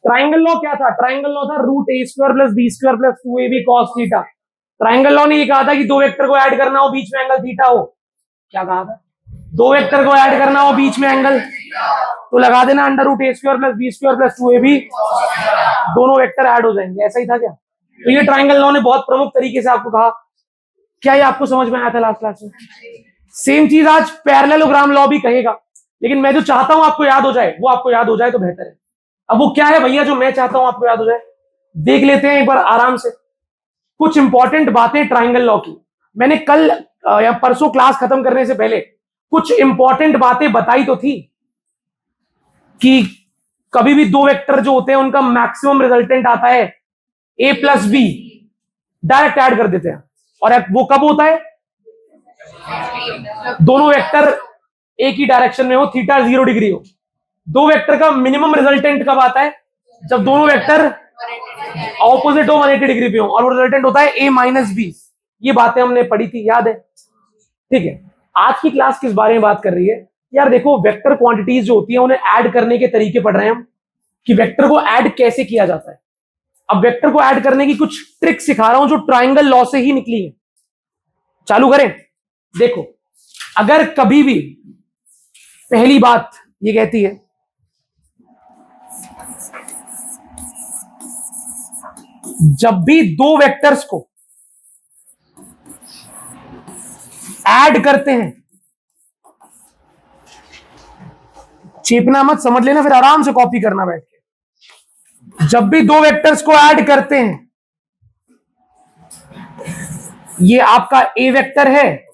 Triangle law क्या था? Triangle law था root A square plus B square plus 2ab cos theta. Triangle law ने ये कहा था कि दो वेक्टर को ऐड करना हो, बीच में एंगल थीटा हो। क्या कहा था? दो वेक्टर को ऐड करना हो, बीच में एंगल, तो लगा देना under root A square plus B square plus 2ab, दोनों वेक्टर ऐड हो जाएंगे। ऐसा ही था क्या? तो ये ट्राइंगल लॉ ने बहुत प्रमुख तरीके से आपको कहा। क्या ये आपको समझ में आया था लास्ट क्लास में? सेम चीज आज पैरेललोग्राम लॉ भी कहेगा, लेकिन मैं जो चाहता हूं आपको याद हो जाए वो आपको याद हो जाए तो बेहतर है। अब वो क्या है भैया जो मैं चाहता हूं आपको याद हो जाए? देख लेते हैं एक बार आराम से कुछ इंपॉर्टेंट बातें ट्राइंगल लॉ की। मैंने कल या परसों क्लास खत्म करने से पहले कुछ इंपॉर्टेंट बातें बताई तो थी कि कभी भी दो वेक्टर जो होते हैं उनका मैक्सिमम रिजल्टेंट आता है a plus B, direct add कर देते हैं। और वो कब होता है? दोनों वेक्टर एक ही डायरेक्शन में हो, थीटा 0 डिग्री हो। दो वेक्टर का मिनिमम रिजल्टेंट कब आता है? जब दोनों वेक्टर ऑपोजिट हो, 180 डिग्री पे हो, और वो रिजल्टेंट होता है a माइनस बी। ये बातें हमने पढ़ी थी, याद है? ठीक है। आज की क्लास किस बारे में बात कर रही है? यार देखो, वेक्टर क्वांटिटीज जो होती है उन्हें ऐड करने के तरीके पढ़ रहे हैं हम, कि वेक्टर को ऐड कैसे किया जाता है। अब वेक्टर को ऐड करने की कुछ ट्रिक सिखा रहा हूं जो ट्राइंगल लॉ से ही निकली है। चालू करें? देखो, अगर कभी भी पहली बात ये कहती है जब भी दो वेक्टर्स को ऐड करते हैं, चेपना मत, समझ लेना, फिर आराम से कॉपी करना बैठ के। जब भी दो वेक्टर्स को ऐड करते हैं, ये आपका ए वेक्टर है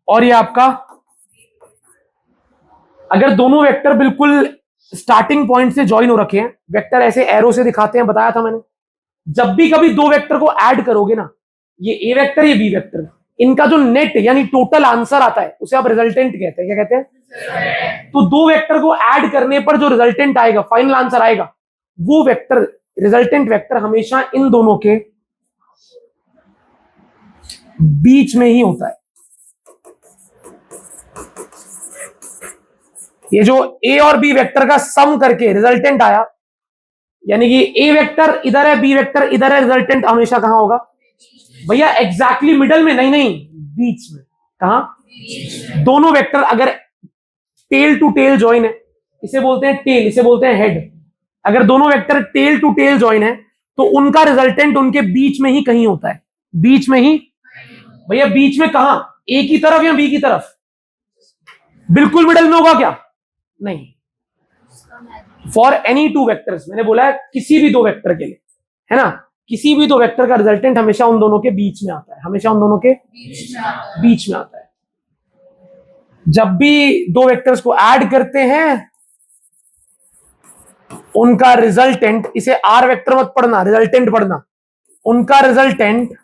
और ये आपका, अगर दोनों वेक्टर बिल्कुल स्टार्टिंग पॉइंट से ज्वाइन हो रखे हैं, वेक्टर ऐसे एरो से दिखाते हैं, बताया था मैंने। जब भी कभी दो वेक्टर को ऐड करोगे ना, ये ए वेक्टर ये बी वेक्टर, इनका जो नेट यानी टोटल आंसर आता है उसे आप रिजल्टेंट कहते हैं। क्या कहते हैं? तो दो वेक्टर को ऐड करने पर जो रिजल्टेंट आएगा, फाइनल आंसर आएगा, वो वेक्टर, रिजल्टेंट वेक्टर हमेशा इन दोनों के बीच में ही होता है। ये जो ए और बी वेक्टर का सम करके रिजल्टेंट आया, यानी कि ए वेक्टर इधर है, बी वेक्टर इधर है, रिजल्टेंट हमेशा कहां होगा भैया? एग्जैक्टली मिडल में? नहीं, बीच में। कहां? दोनों वेक्टर अगर टेल टू टेल ज्वाइन है, इसे बोलते हैं टेल, इसे बोलते हैं हेड। अगर दोनों vector tail to tail join है तो उनका रिजल्टेंट उनके बीच में ही कहीं होता है। बीच में ही भैया? बीच में कहां? ए की तरफ या बी की तरफ? बिल्कुल मिडल में होगा क्या? नहीं। फॉर एनी टू वेक्टर्स, मैंने बोला है किसी भी दो वेक्टर के लिए, है ना? किसी भी दो वेक्टर का रिजल्टेंट हमेशा उन दोनों के बीच में आता है, हमेशा उन दोनों के बीच में आता है। जब भी दो वेक्टर्स को ऐड करते हैं, उनका रिजल्टेंट, इसे आर वेक्टर मत पढ़ना, रिजल्टेंट पढ़ना, उनका रिजल्टेंट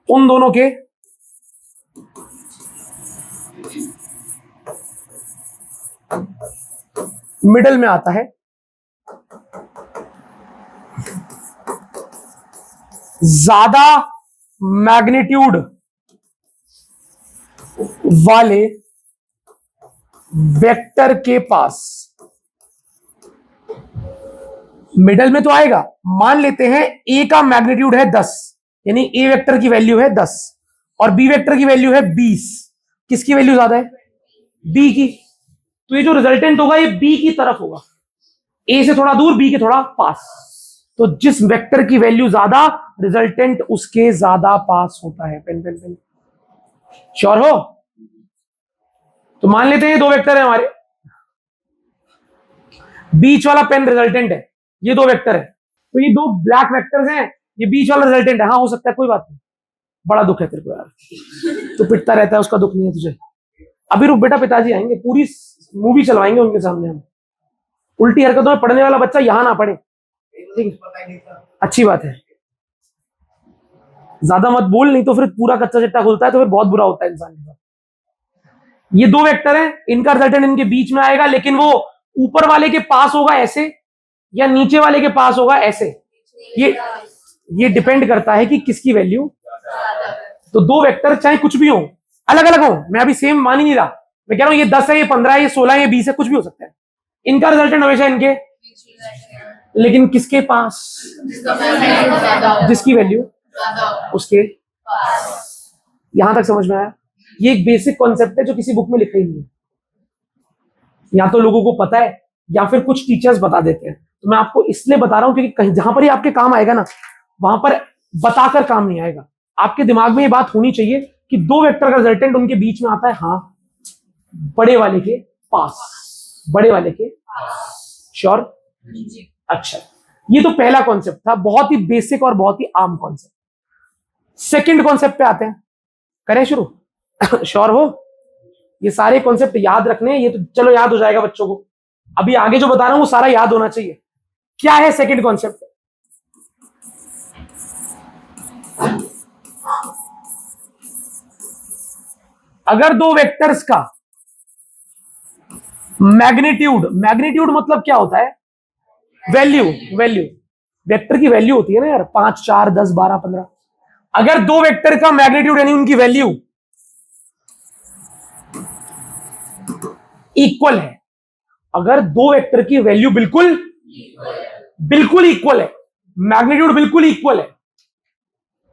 उन दोनों के मिडल में आता है। ज्यादा मैग्नीट्यूड वाले वेक्टर के पास मिडल में तो आएगा। मान लेते हैं ए का मैग्नीट्यूड है 10, यानी ए वेक्टर की वैल्यू है 10 और बी वेक्टर की वैल्यू है 20। किसकी वैल्यू ज्यादा है? बी की। तो ये जो रिजल्टेंट होगा ये बी की तरफ होगा, ए से थोड़ा दूर, बी के थोड़ा पास। तो जिस वेक्टर की वैल्यू ज्यादा, रिजल्टेंट उसके ज्यादा पास होता है। पेन पेन पेन, श्योर हो? तो मान लेते हैं दो वेक्टर है हमारे, बीच वाला पेन रिजल्टेंट है, ये दो वेक्टर है, तो ये दो ब्लैक वेक्टर्स हैं, ये बीच वाला रिजल्टेंट है। हाँ, हो सकता है, कोई बात नहीं। बड़ा दुख है तेरे को यार, तो पिटता रहता है, उसका दुख नहीं है तुझे। अभी रुक बेटा, पिताजी आएंगे, पूरी मूवी चलवाएंगे उनके सामने हम। उल्टी हरकतों में पढ़ने वाला बच्चा यहां ना पढ़े, ठीक है? अच्छी बात है, ज्यादा मत बोल, नहीं तो फिर पूरा कच्चा चिट्टा खुलता है तो फिर बहुत बुरा होता है इंसान के साथ। ये दो वेक्टर हैं, इनका रिजल्टेंट इनके बीच में आएगा, लेकिन वो ऊपर वाले के पास होगा ऐसे, या नीचे वाले के पास होगा ऐसे। ये ये डिपेंड करता है कि किसकी वैल्यू। तो दो वेक्टर चाहे कुछ भी हो, अलग अलग हो, मैं अभी सेम मान ही नहीं रहा, मैं कह रहा हूं ये 10 है, ये 15 है, ये 16 है, ये 20 है, कुछ भी हो सकता है, इनका रिजल्टेंट हमेशा इनके, लेकिन किसके पास, जिसकी वैल्यू उसके। यहां तक समझ में आया? ये एक बेसिक कॉन्सेप्ट है जो किसी बुक में लिखा ही नहीं है, या तो लोगों को पता है या फिर कुछ टीचर्स बता देते हैं। तो मैं आपको इसलिए बता रहा हूं क्योंकि कहीं जहां पर ही आपके काम आएगा ना, वहां पर बताकर काम नहीं आएगा। आपके दिमाग में ये बात होनी चाहिए कि दो वेक्टर का रिजल्टेंट उनके बीच में आता है, हाँ, बड़े वाले के पास, बड़े वाले के। श्योर? अच्छा, ये तो पहला कॉन्सेप्ट था, बहुत ही बेसिक और बहुत ही आम कॉन्सेप्ट। सेकंड कॉन्सेप्ट पे आते हैं, करें शुरू? श्योर हो? ये सारे कॉन्सेप्ट याद रखने, ये तो चलो याद हो जाएगा बच्चों को, अभी आगे जो बता रहा हूं वो सारा याद होना चाहिए। क्या है सेकंड कॉन्सेप्ट? अगर दो वेक्टर्स का मैग्नीट्यूड, मैग्नीट्यूड मतलब क्या होता है? वैल्यू, वैल्यू, वेक्टर की वैल्यू होती है ना यार, 5, 4, 10, 12, 15। अगर दो वेक्टर का मैग्नीट्यूड यानी उनकी वैल्यू इक्वल है, अगर दो वेक्टर की वैल्यू बिल्कुल इक्वल है, मैग्नीट्यूड बिल्कुल इक्वल है,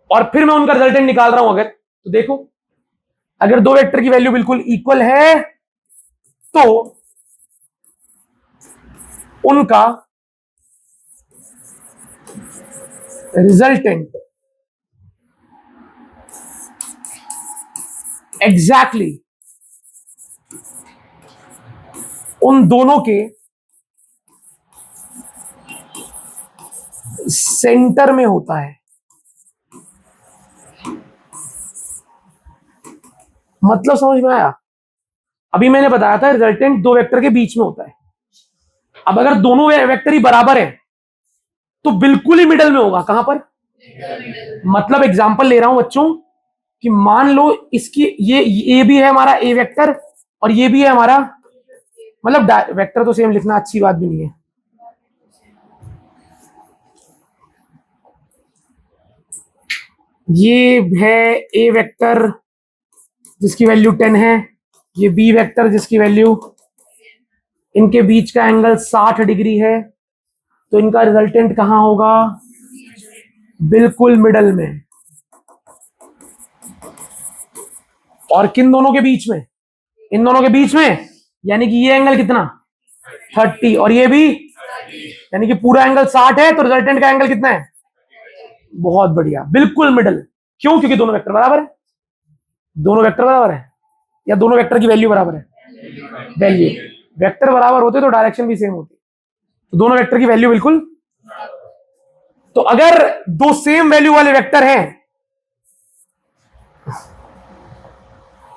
और फिर मैं उनका रिजल्टेंट निकाल रहा हूं अगर, तो देखो, अगर दो वेक्टर की वैल्यू बिल्कुल इक्वल है तो उनका रिजल्टेंट एग्जैक्टली उन दोनों के सेंटर में होता है। मतलब समझ में आया? अभी मैंने बताया था रिजल्टेंट दो वेक्टर के बीच में होता है। अब अगर दोनों वेक्टर ही बराबर है तो बिल्कुल ही मिडल में होगा। कहां पर? मतलब एग्जांपल ले रहा हूं बच्चों कि मान लो इसकी ये भी है हमारा ए वेक्टर और ये भी है हमारा, मतलब वेक्टर तो सेम लिखना अच्छी बात भी नहीं है, ये है ए वेक्टर जिसकी वैल्यू 10 है, ये बी वेक्टर जिसकी वैल्यू, इनके बीच का एंगल 60 डिग्री है, तो इनका रिजल्टेंट कहां होगा? बिल्कुल मिडल में। और किन दोनों के बीच में? इन दोनों के बीच में, यानी कि ये एंगल कितना? 30 और ये भी, यानी कि पूरा एंगल 60 है, तो रिजल्टेंट का एंगल कितना है? बहुत बढ़िया, बिल्कुल मिडल। क्यों? क्योंकि दोनों वेक्टर बराबर है। दोनों वेक्टर बराबर है या दोनों वेक्टर की वैल्यू बराबर है? वैल्यू, वेक्टर बराबर होते तो डायरेक्शन भी सेम होती, तो दोनों वेक्टर की वैल्यू बिल्कुल। तो अगर दो सेम वैल्यू वाले वेक्टर हैं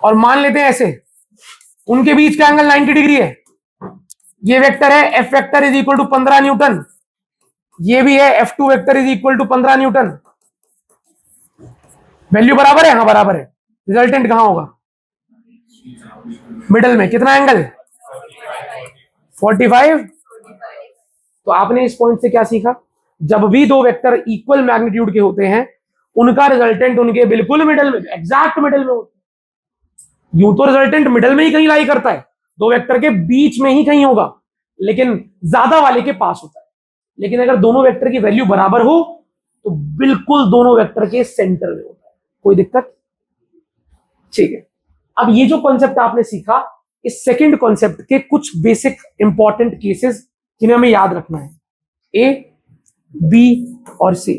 और मान लेते हैं ऐसे, उनके बीच का एंगल 90 डिग्री है, ये वेक्टर है F vector is equal to 15 newton, ये भी है F2 vector is equal to 15 newton, value बराबर है? हाँ बराबर है। रिजल्टेंट कहां होगा? मिडल में। कितना एंगल? 45। तो आपने इस पॉइंट से क्या सीखा? जब भी दो वेक्टर इक्वल मैग्नीट्यूड के होते हैं, उनका रिजल्टेंट उनके बिल्कुल मिडल में, एग्जैक्ट मिडल में होता है। यूं तो रिजल्टेंट मिडल में ही कहीं लाई करता है, दो वेक्टर के बीच में ही कहीं होगा, लेकिन ज्यादा वाले के पास होता है। लेकिन अगर दोनों वेक्टर की वैल्यू बराबर हो तो बिल्कुल दोनों वेक्टर के सेंटर में होता है। कोई दिक्कत? ठीक है। अब ये जो कॉन्सेप्ट आपने सीखा, इस सेकंड कॉन्सेप्ट के कुछ बेसिक इंपॉर्टेंट केसेस जिन्हें हमें याद रखना है, ए, बी और सी।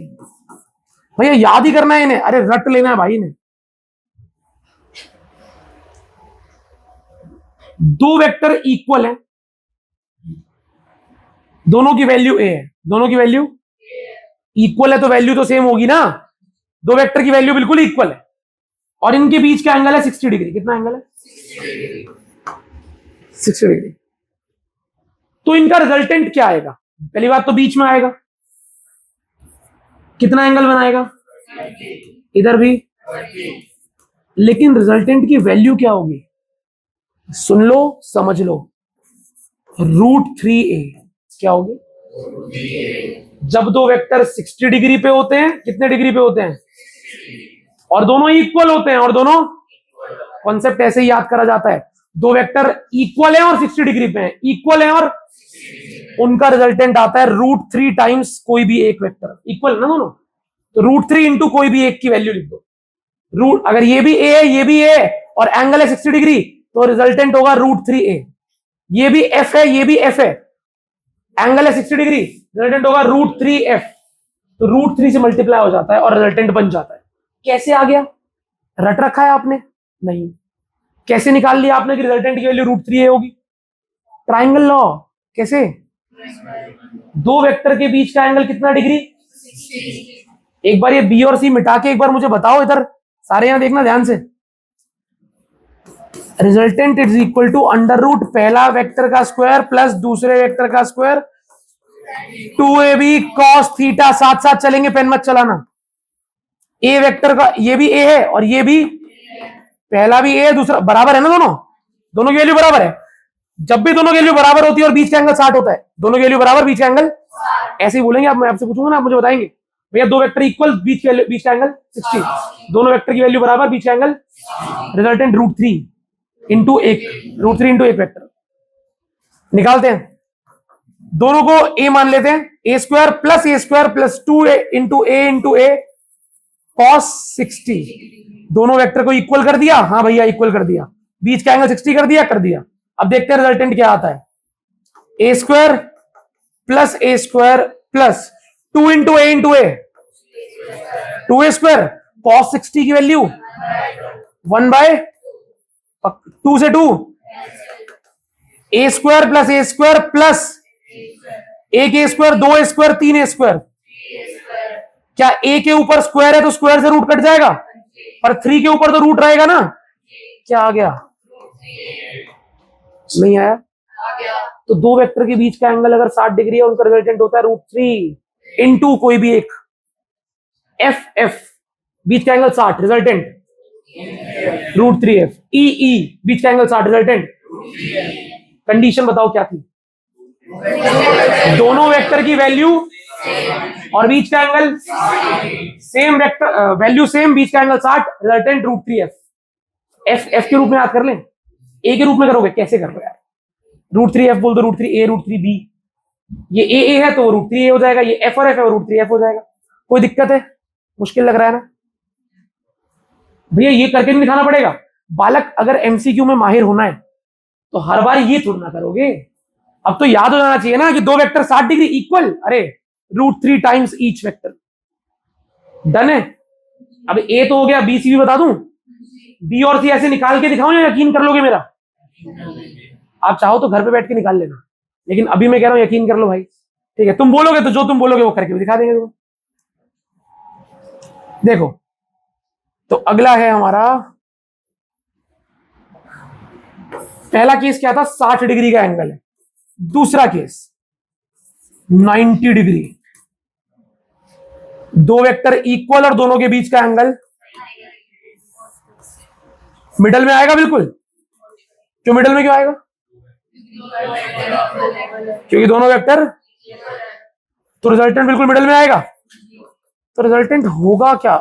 भैया याद ही करना है इन्हें, अरे रट लेना है भाई इन्हें। दो वेक्टर इक्वल है, दोनों की वैल्यू ए है, दोनों की वैल्यू इक्वल है, तो वैल्यू तो सेम होगी ना। दो वेक्टर की वैल्यू बिल्कुल इक्वल है और इनके बीच का एंगल है 60 डिग्री। कितना एंगल है? 60 डिग्री। तो इनका रिजल्टेंट क्या आएगा? पहली बात तो बीच में आएगा, कितना एंगल बनाएगा? इधर भी। लेकिन रिजल्टेंट की वैल्यू क्या होगी? सुन लो, समझ लो, √3a। क्या होगी? जब दो वेक्टर 60 डिग्री पे होते हैं, कितने डिग्री पे होते हैं, और दोनों इक्वल होते हैं, और दोनों, कॉन्सेप्ट ऐसे ही याद करा जाता है, दो वेक्टर इक्वल है और 60 डिग्री पे हैं, इक्वल है, और उनका रिजल्टेंट आता है √3 टाइम्स कोई भी एक वेक्टर, इक्वल ना दोनों, तो √3 इंटू कोई भी एक की वैल्यू लिख दो। रूट, अगर ये भी ए है, ये भी ए है, और एंगल है 60 डिग्री, तो रिजल्टेंट होगा √3a। ये भी एफ है, ये भी एफ है, एंगल है 60 डिग्री, रिजल्टेंट होगा √3f। तो √3 से मल्टीप्लाई हो जाता है और रिजल्टेंट बन जाता है। कैसे आ गया, रट रखा है आपने? नहीं। कैसे निकाल लिया आपने कि रिजल्टेंट की वैल्यू √3a होगी? Triangle law. कैसे? दो वेक्टर के बीच का एंगल कितना डिग्री? एक बार ये बी और सी मिटा के एक बार मुझे बताओ, इधर सारे यहां देखना ध्यान से। रिजल्टेंट इज इक्वल टू √ पहला वेक्टर का स्क्वायर प्लस दूसरे वेक्टर का स्क्वायर 2ab cos थीटा। साथ साथ चलेंगे, पेन मत चलाना। ए वेक्टर का, ये भी ए है और ये भी, पहला भी ए है दूसरा, बराबर है ना, दोनों, दोनों की वैल्यू बराबर है। जब भी दोनों की वैल्यू बराबर होती है और बीच का एंगल 60 होता है, दोनों की वैल्यू बराबर, बीच का एंगल, ऐसे ही बोलेंगे आप। मैं आपसे पूछूंगा ना, आप मुझे बताएंगे भैया दो वेक्टर इक्वल, बीच का एंगल 60, दोनों वेक्टर की वैल्यू बराबर, बीच का एंगल, रिजल्टेंट √3 इंटू एक, √3 इंटू एक वेक्टर निकालते हैं। दोनों को ए मान लेते हैं, ए स्क्वायर प्लस 2a इंटू ए cos 60। दोनों वेक्टर को इक्वल कर दिया, हाँ भैया इक्वल कर दिया, बीच का एंगल 60 कर दिया। अब देखते हैं रिजल्टेंट क्या आता है। ए स्क्वायर प्लस 2 इंटू ए 2a स्क्वायर, cos 60 की वैल्यू 1/2 से 2, ए स्क्वायर प्लस एक ए square, 2a square, 3a square. क्या ए के ऊपर स्क्वायर है तो स्क्वायर से रूट कट जाएगा, पर 3 के ऊपर तो रूट रहेगा ना। क्या आ गया? नहीं आया? तो दो वेक्टर के बीच का एंगल अगर 60 डिग्री है, उनका रिजल्टेंट होता है √3 इंटू कोई भी एक एफ, बीच का एंगल 60, रिजल्टेंट √3f, ई बीच का एंगल 60, रिजल्टेंट। कंडीशन बताओ क्या थी? दोनों वेक्टर की वैल्यू और बीच का angle same, vector value same, बीच का एंगल 60, रिजल्टेंट √3f। एफ के रूप में याद कर लें, ए के रूप में करोगे, कैसे कर रहे यार? √3f बोल दो, √3a √3b, ये ए है तो √3a हो जाएगा, ये एफ और एफ है √3f हो जाएगा। कोई दिक्कत है? मुश्किल लग रहा है ना भैया? ये करके नहीं दिखाना पड़ेगा। बालक अगर एमसीक्यू में माहिर होना है तो हर बार ये थोड़ा ना करोगे, अब तो याद हो जाना चाहिए ना कि दो वेक्टर 60 डिग्री इक्वल, अरे √3 टाइम्स ईच वेक्टर। डन है? अब ए तो हो गया, बी सी भी बता दूं, बी और सी ऐसे निकाल के दिखाऊं या यकीन कर लोगे मेरा? आप चाहो तो घर पे बैठ के निकाल लेना, लेकिन अभी मैं कह रहा हूं यकीन कर लो भाई। ठीक है, तुम बोलोगे तो जो तुम बोलोगे वो करके भी दिखा देंगे तुम। देखो, तो अगला है हमारा, पहला केस क्या था? 60 डिग्री का एंगल है। दूसरा केस 90 डिग्री, दो वेक्टर इक्वल और दोनों के बीच का एंगल मिडल में आएगा बिल्कुल। क्यों मिडल में क्यों आएगा? क्योंकि दोनों वेक्टर, तो रिजल्टेंट बिल्कुल मिडल में आएगा। तो रिजल्टेंट होगा क्या?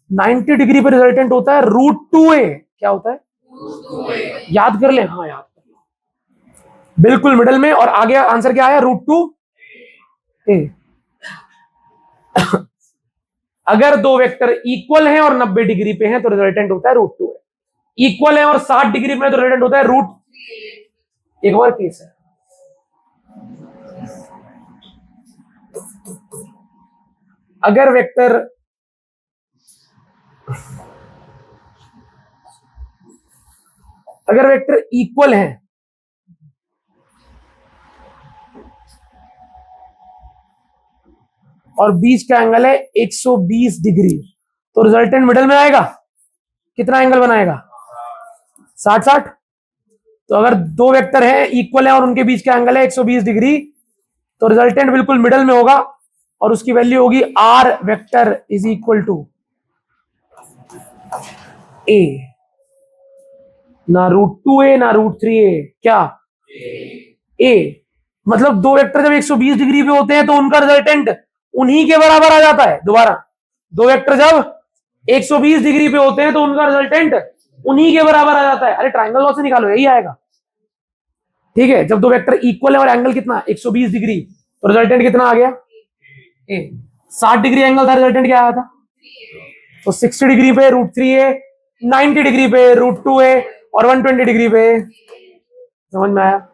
90 डिग्री पर रिजल्टेंट होता है √2a। क्या होता है? याद कर ले, हाँ याद कर ले, बिल्कुल मिडल में। और आगे आंसर क्या आया? √2a। अगर दो वेक्टर इक्वल हैं और 90 डिग्री पे हैं तो रिजल्टेंट होता है √2a। इक्वल है और 60 डिग्री में तो रिजल्टेंट होता है एक और केस है, अगर वेक्टर इक्वल है और बीच का एंगल है 120 डिग्री, तो रिजल्टेंट मिडल में आएगा। कितना एंगल बनाएगा? 60-60। तो अगर दो वेक्टर हैं इक्वल है और उनके बीच का एंगल है 120 डिग्री, तो रिजल्टेंट बिल्कुल मिडल में होगा और उसकी वैल्यू होगी R vector is equal to A, ना √2a ना √3a। क्या? A। मतलब दो वेक्टर जब 120 डिग्री पे होते हैं तो उनका रिजल्टेंट उन्हीं के बराबर आ जाता है। दोबारा, दो वेक्टर जब 120 डिग्री पे होते हैं तो उनका रिजल्टेंट उन्हीं के बराबर आ जाता है। अरे ट्राइंगल लॉ से निकालो, यही आएगा। ठीक है, जब दो वेक्टर इक्वल है और एंगल कितना 120 डिग्री, तो रिजल्टेंट कितना आ गया ए। 60 डिग्री एंगल था, रिजल्टेंट क्या आया था? तो 60 डिग्री पे √3a, 90 डिग्री पे √2a और 120 डिग्री पे। समझ में आया?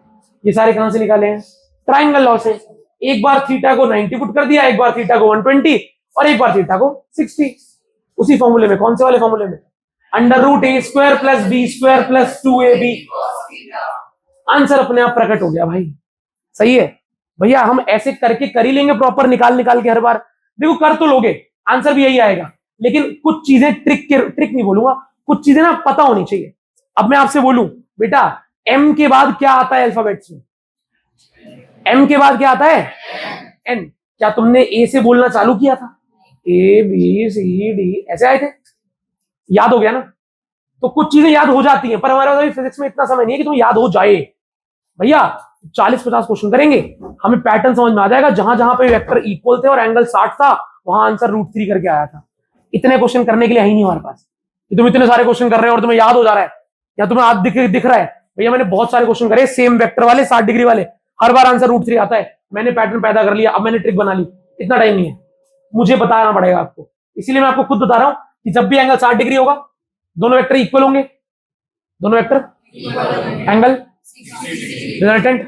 ये सारे कहां से निकाले हैं? ट्राइंगल लॉ से। एक बार थीटा को 90 पुट कर दिया, एक बार थीटा को 120 और एक बार थीटा को 60। उसी फॉर्मूले में, कौन से वाले फॉर्मूले में? √a² + b² + 2ab। आंसर अपने आप प्रकट हो गया भाई। सही है भैया, हम ऐसे करके कर ही लेंगे प्रॉपर, निकाल निकाल के हर बार। देखो कर तो लोगे, आंसर भी यही आएगा, लेकिन कुछ चीजें ट्रिक नहीं बोलूंगा, कुछ चीजें ना पता होनी चाहिए। अब मैं आपसे बोलूं बेटा, एम के बाद क्या आता है अल्फाबेट्स में? एम के बाद क्या आता है? एन। क्या तुमने ए से बोलना चालू किया था? ए बी सी डी ऐसे आए थे, याद हो गया ना? तो कुछ चीजें याद हो जाती हैं, पर हमारे पास अभी फिजिक्स में इतना समय नहीं है कि तुम्हें याद हो जाए। भैया 40-50 क्वेश्चन करेंगे, हमें पैटर्न समझ में आ जाएगा। जहां जहां पे वेक्टर इक्वल थे और एंगल 60 था, वहां आंसर √3 करके आया था। इतने क्वेश्चन करने के लिए है ही नहीं हमारे पास कि तुम इतने सारे क्वेश्चन कर रहे हो और तुम्हें याद हो जा रहा है या तुम्हें आज दिख रहा है। भैया मैंने बहुत सारे क्वेश्चन करे सेम वेक्टर वाले 60 डिग्री वाले, हर बार आंसर √3 आता है। मैंने पैटर्न पैदा कर लिया, अब मैंने ट्रिक बना ली। इतना टाइम नहीं है, मुझे बताना पड़ेगा आपको। इसीलिए मैं आपको खुद बता रहा हूं कि जब भी एंगल 60 डिग्री होगा, दोनों वेक्टर इक्वल होंगे, दोनों वेक्टर एंगल रिजल्टेंट,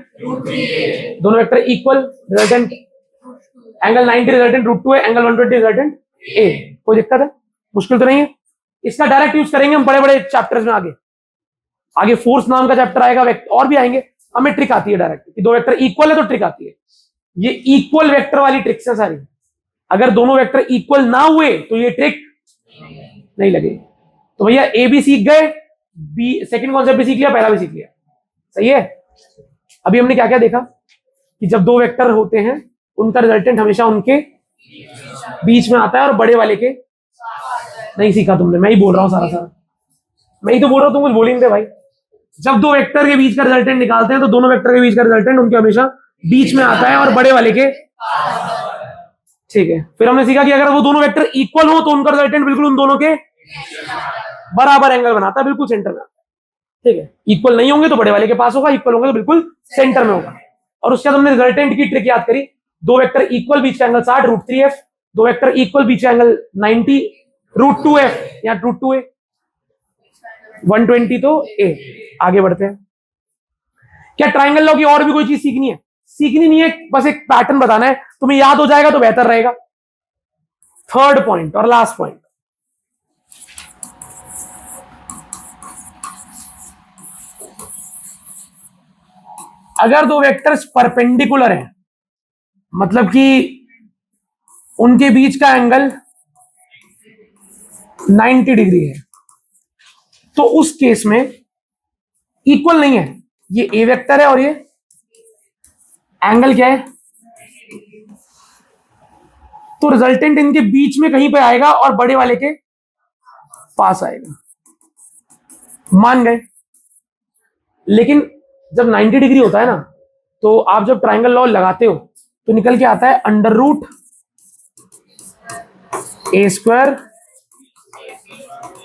दोनों vector equal resultant angle 90 resultant √2 है, एंगल 120 रिजल्टेंट ए। कोई दिक्कत है? मुश्किल तो नहीं है। इसका डायरेक्ट यूज करेंगे हम बड़े बड़े चैप्टर्स में। आगे फोर्स नाम का चैप्टर आएगा, और भी आएंगे। हमें ट्रिक आती है डायरेक्ट कि दो वेक्टर इक्वल है तो ट्रिक आती है। ये इक्वल वेक्टर वाली ट्रिक्स है सारी। अगर दोनों वेक्टर इक्वल ना हुए तो ये ट्रिक नहीं लगेगी। तो भैया ए भी सीख गए, बी सेकंड कॉन्सेप्ट भी सीख लिया, पहला भी सीख लिया। सही है। अभी हमने क्या क्या देखा कि जब दो वेक्टर होते हैं उनका रिजल्टेंट हमेशा उनके बीच में आता है और बड़े वाले के। नहीं सीखा तुमने, मैं ही बोल रहा हूं सारा मैं ही तो बोल रहा हूं, तुम कुछ बोल ही नहीं दे भाई। जब दो वेक्टर के बीच का रिजल्टेंट निकालते हैं तो दोनों वेक्टर के बीच का रिजल्टेंट उनके हमेशा बीच में आता है और बड़े वाले के। ठीक है, फिर हमने सीखा कि अगर वो दोनों वेक्टर इक्वल हो तो उनका रिजल्टेंट बिल्कुल उन दोनों के बराबर एंगल बनाता है, बिल्कुल सेंटर में आता है। ठीक है, इक्वल नहीं होंगे तो बड़े वाले के पास होगा, इक्वल होंगे तो बिल्कुल सेंटर में होगा। और उसके बाद हमने रिजल्टेंट की ट्रिक याद करी। दो वेक्टर इक्वल, बीच का एंगल 60 √3f, दो वेक्टर इक्वल, बीच का एंगल 90 √2f या √2a, 120 तो a। आगे बढ़ते हैं। क्या ट्राइंगल लॉ की और भी कोई चीज सीखनी है? सीखनी नहीं है, बस एक पैटर्न बताना है, तुम्हें याद हो जाएगा तो बेहतर रहेगा। थर्ड पॉइंट और लास्ट पॉइंट, अगर दो वेक्टर्स परपेंडिकुलर हैं, मतलब कि उनके बीच का एंगल 90 डिग्री है, तो उस केस में इक्वल नहीं है। ये ए वेक्टर है और ये एंगल क्या है, तो रिजल्टेंट इनके बीच में कहीं पे आएगा और बड़े वाले के पास आएगा। मान गए? लेकिन जब 90 डिग्री होता है ना, तो आप जब ट्राइंगल लॉ लगाते हो तो निकल के आता है √a²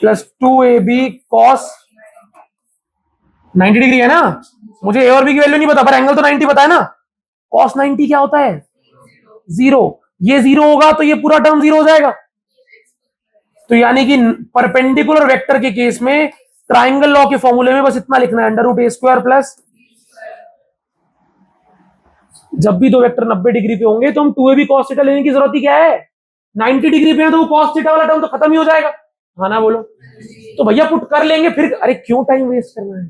+ 2ab cos 90 डिग्री है ना। मुझे ए और बी की वैल्यू नहीं पता, पर एंगल तो 90 पता है ना। cos 90 क्या होता है? 0। ये 0 होगा तो ये पूरा टर्म 0 हो जाएगा। तो यानी कि परपेंडिकुलर वेक्टर के केस में ट्राइंगल लॉ के फॉर्मूले में बस इतना लिखना है, √a² प्लस, जब भी दो वेक्टर 90 डिग्री पे होंगे तो हम 2ab cos थीटा लेने की जरूरत ही क्या है? 90 डिग्री पे है तो वो cos थीटा वाला टर्म तो खत्म ही हो जाएगा। हाँ ना बोलो? तो भैया पुट कर लेंगे फिर। अरे क्यों टाइम वेस्ट करना है?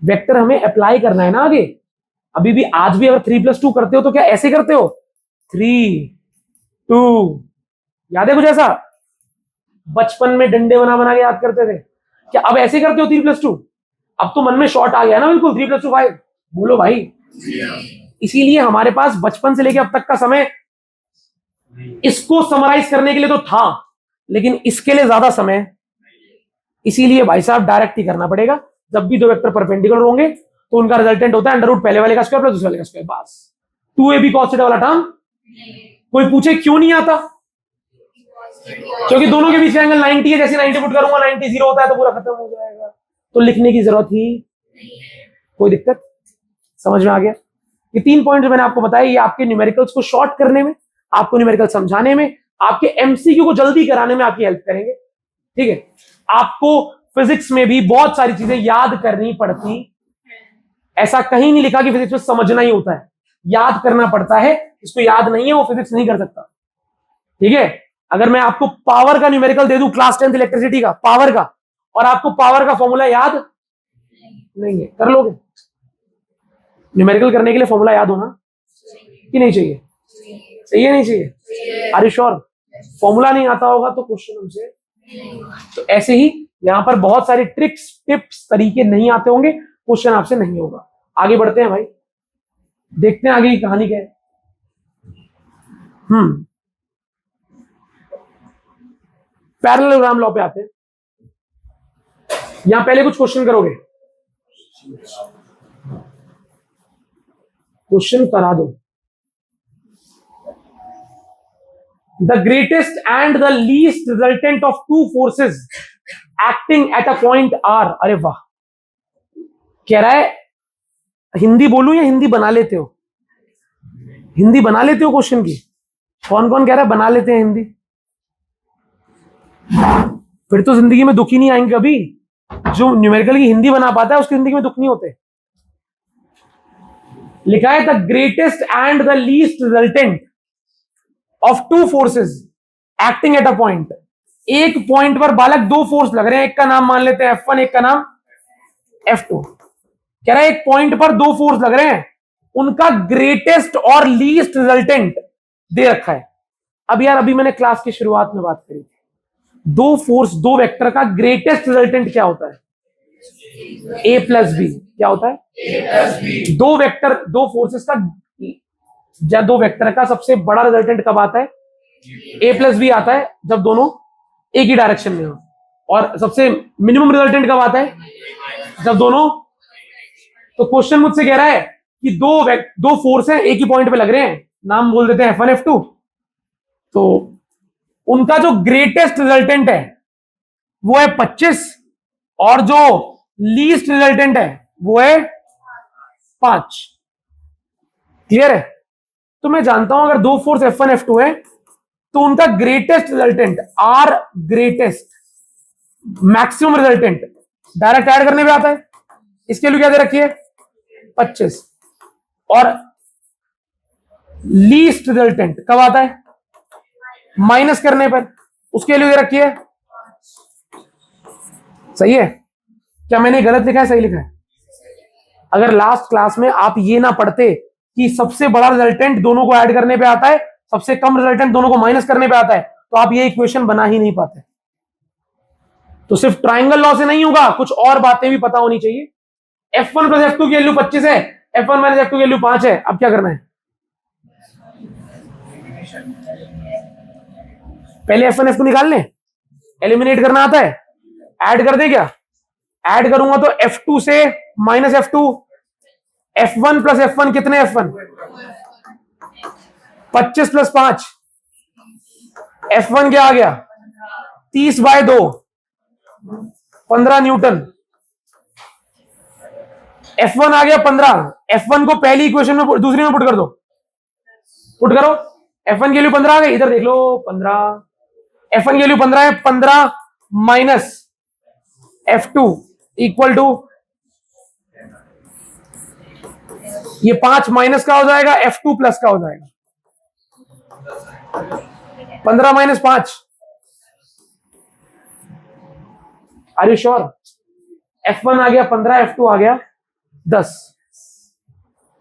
वेक्टर हमें अप्लाई करना है ना आगे। अभी भी आज भी अगर 3+2 करते हो तो क्या ऐसे करते हो? 3 2, याद है कुछ ऐसा? बचपन में डंडे बना बना के याद करते थे। क्या अब ऐसे करते हो 3+2? अब तो मन में शॉर्ट आ गया ना बिल्कुल, 3+2 5। बोलो भाई। इसीलिए हमारे पास बचपन से लेके अब तक का समय इसको समराइज करने के लिए तो था, लेकिन इसके लिए ज्यादा समय, इसीलिए भाई साहब डायरेक्ट ही करना पड़ेगा। जब भी दो वेक्टर परपेंडिकुलर होंगे तो उनका रिजल्टेंट होता है √, पहले वाले का स्क्वायर प्लस दूसरे वाले का स्क्वायर। बस 2ab cos थीटा वाला टर्म कोई पूछे क्यों नहीं आता? क्योंकि दोनों के बीच का एंगल 90 है, जैसे 90 फुट करूंगा 90 0 होता है तो पूरा खत्म हो जाएगा, तो लिखने की जरूरत ही कोई दिक्कत? समझ में आ गया? ये 3 पॉइंट जो मैंने आपको बताया, ये आपके न्यूमेरिकल्स को शॉर्ट करने में, आपको न्यूमेरिकल समझाने में, आपके एमसीक्यू को जल्दी कराने में आपकी हेल्प करेंगे। ठीक है, आपको फिजिक्स में भी बहुत सारी चीजें याद करनी पड़ती, ऐसा कहीं नहीं लिखा कि फिजिक्स में समझना ही होता है, याद करना पड़ता है। इसको याद नहीं है वो फिजिक्स नहीं कर सकता। ठीक है, अगर मैं आपको पावर का न्यूमेरिकल दे दूं, क्लास 10th इलेक्ट्रिसिटी का पावर का, और आपको पावर का फॉर्मूला याद नहीं है, कर लोगे? न्यूमेरिकल करने के लिए फॉर्मूला याद होना कि नहीं चाहिए? चाहिए नहीं चाहिए? Are you sure? फॉर्मूला नहीं आता होगा तो क्वेश्चन हमसे, तो ऐसे ही यहां पर बहुत सारी ट्रिक्स टिप्स तरीके नहीं आते होंगे, क्वेश्चन आपसे नहीं होगा। आगे बढ़ते हैं भाई, देखते हैं आगे की कहानी क्या है। पैरेललोग्राम लॉ पे आते हैं। यहां पहले कुछ क्वेश्चन करोगे, क्वेश्चन करा दो। The greatest and the least resultant of two forces acting at a point are. अरे वाह, कह रहा है हिंदी बोलूं या हिंदी बना लेते हो? हिंदी बना लेते हो क्वेश्चन की? कौन कौन कह रहा है बना लेते हैं हिंदी? फिर तो जिंदगी में दुख ही नहीं आएंगे कभी। जो न्यूमेरिकल की हिंदी बना पाता है उसकी जिंदगी में दुख नहीं होते। लिखा है the greatest and the least resultant of two forces acting at a point. एक पॉइंट पर बालक दो फोर्स लग रहे हैं, एक का नाम मान लेते हैं F1, एक का नाम F2। कह रहा है एक पॉइंट पर दो फोर्स लग रहे हैं, उनका ग्रेटेस्ट और लीस्ट रिजल्टेंट दे रखा है। अब यार अभी मैंने क्लास की शुरुआत में बात करी थी, दो फोर्स दो वेक्टर का ग्रेटेस्ट रिजल्टेंट क्या होता है? A plus B. क्या होता है? A plus B. दो वेक्टर दो फोर्सेस का या दो वेक्टर का सबसे बड़ा रिजल्टेंट कब आता है? A प्लस बी आता है जब दोनों एक ही डायरेक्शन में हो। और सबसे मिनिमम रिजल्टेंट कब आता है? जब दोनों। तो क्वेश्चन मुझसे कह रहा है कि दो फोर्स हैं, एक ही पॉइंट पे लग रहे हैं, नाम बोल देते हैं F1 F2। तो उनका जो ग्रेटेस्ट रिजल्टेंट है वो है 25, और जो लीस्ट रिजल्टेंट है वो है 5। क्लियर है? तो मैं जानता हूं अगर दो फोर्स F1 F2 है तो उनका greatest resultant R greatest maximum resultant direct add करने पे आता है। इसके लिए क्या दे रखी है? 25। और लीस्ट रिजल्टेंट कब आता है? माइनस करने पर। उसके लिए दे रखी है। सही है? क्या मैंने गलत लिखा है सही लिखा है? अगर लास्ट क्लास में आप ये ना पढ़ते कि सबसे बड़ा रिजल्टेंट दोनों को ऐड करने पे आता है, सबसे कम रिजल्टेंट दोनों को माइनस करने पे आता है, तो आप ये इक्वेशन बना ही नहीं पाते। तो सिर्फ ट्राइंगल लॉ से नहीं होगा, कुछ और बातें भी पता होनी चाहिए। F1 प्लस F2 की वैल्यू 25 है, F1 माइनस F2 की वैल्यू 5 है। अब क्या करना है? पहले F1 F2 निकाल लें। एलिमिनेट करना आता है? ऐड कर दे क्या? ऐड करूंगा तो F2 से minus F2, F1 plus F1 कितने F1? 25 प्लस 5, F1 क्या आ गया? 30/2, 15 न्यूटन। F1 आ गया 15। F1 को पहली इक्वेशन में दूसरी में पुट कर दो, पुट करो। F1 की वैल्यू 15 आ गई, इधर देख लो 15। F1 की वैल्यू 15 है, 15 माइनस F2 इक्वल टू ये 5 माइनस का हो जाएगा, F2 प्लस का हो जाएगा। 15 minus 5, are you sure? F1 आ गया 15, F2 आ गया 10।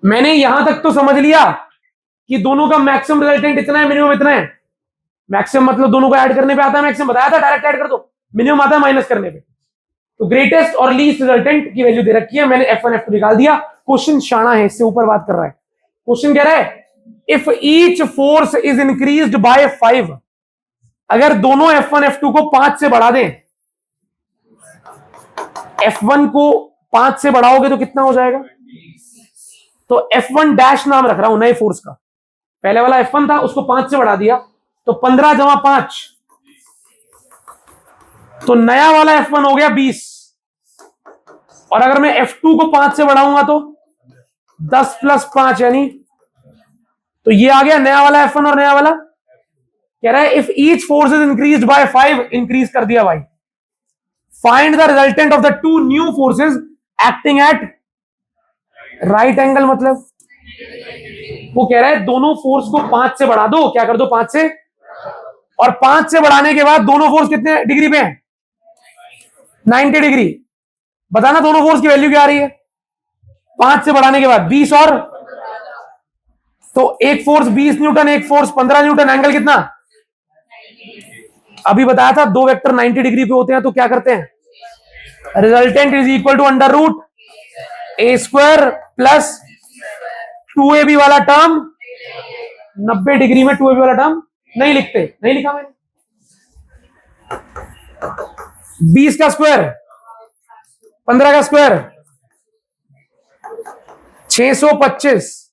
मैंने यहां तक तो समझ लिया कि दोनों का मैक्सिमम रिजल्टेंट इतना है, मिनिमम इतना है। मैक्सिमम मतलब दोनों को ऐड करने पे आता है, मैक्सिमम बताया था डायरेक्ट ऐड कर दो। मिनिमम आता है माइनस करने पे। तो ग्रेटेस्ट और लीस्ट रिजल्टेंट की वैल्यू दे रखी है, मैंने F1 F2 निकाल दिया। क्वेश्चन शाना है, इससे ऊपर बात कर रहा है। क्वेश्चन कह रहा है if each force is increased by 5, अगर दोनों F1 F2 को 5 से बढ़ा दें, F1 को 5 से बढ़ाओगे तो कितना हो जाएगा? तो F1 डैश नाम रख रहा हूं नए फोर्स का, पहले वाला F1 था, उसको 5 से बढ़ा दिया, तो 15 जमा 5, तो नया वाला F1 हो गया 20। और अगर मैं F2 को 5 से बढ़ाऊंगा तो 10 प्लस 5, यानी तो ये आ गया नया वाला F1 और नया वाला। कह रहा है if each force is increased by 5, increase कर दिया भाई, find the resultant of the two new forces acting at right angle. मतलब वो कह रहा है दोनों फोर्स को 5 से बढ़ा दो, क्या कर दो 5 से, और 5 से बढ़ाने के बाद दोनों फोर्स कितने डिग्री पे हैं, 90 डिग्री। बताना दोनों फोर्स की वैल्यू क्या आ रही है 5 से बढ़ाने के बाद, 20 और, तो एक फोर्स 20 न्यूटन, एक फोर्स 15 न्यूटन, एंगल कितना। अभी बताया था दो वेक्टर 90 डिग्री पे होते हैं तो क्या करते हैं, resultant is equal to under root A square plus 2ab वाला टर्म, 90 डिग्री में 2ab वाला टर्म नहीं लिखते, नहीं लिखा मैंने। 20 का स्क्वायर 15 का स्क्वायर 625,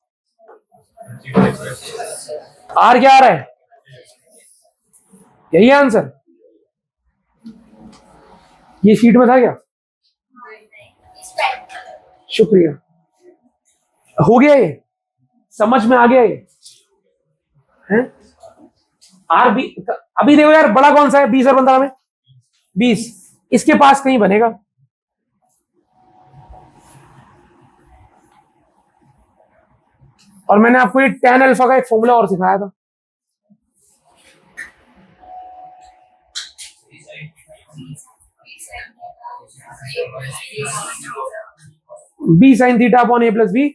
आर क्या आ रहा है, यही आंसर। ये शीट में था क्या, शुक्रिया, हो गया ये, समझ में आ गया ये है। आर बी, अभी देखो यार बड़ा कौन सा है 20 और 15 में, 20, इसके पास कहीं बनेगा। और मैंने आपको ये tan अल्फा का एक फॉर्मूला और सिखाया था, बी साइन थीटा अपॉन ए प्लस बी।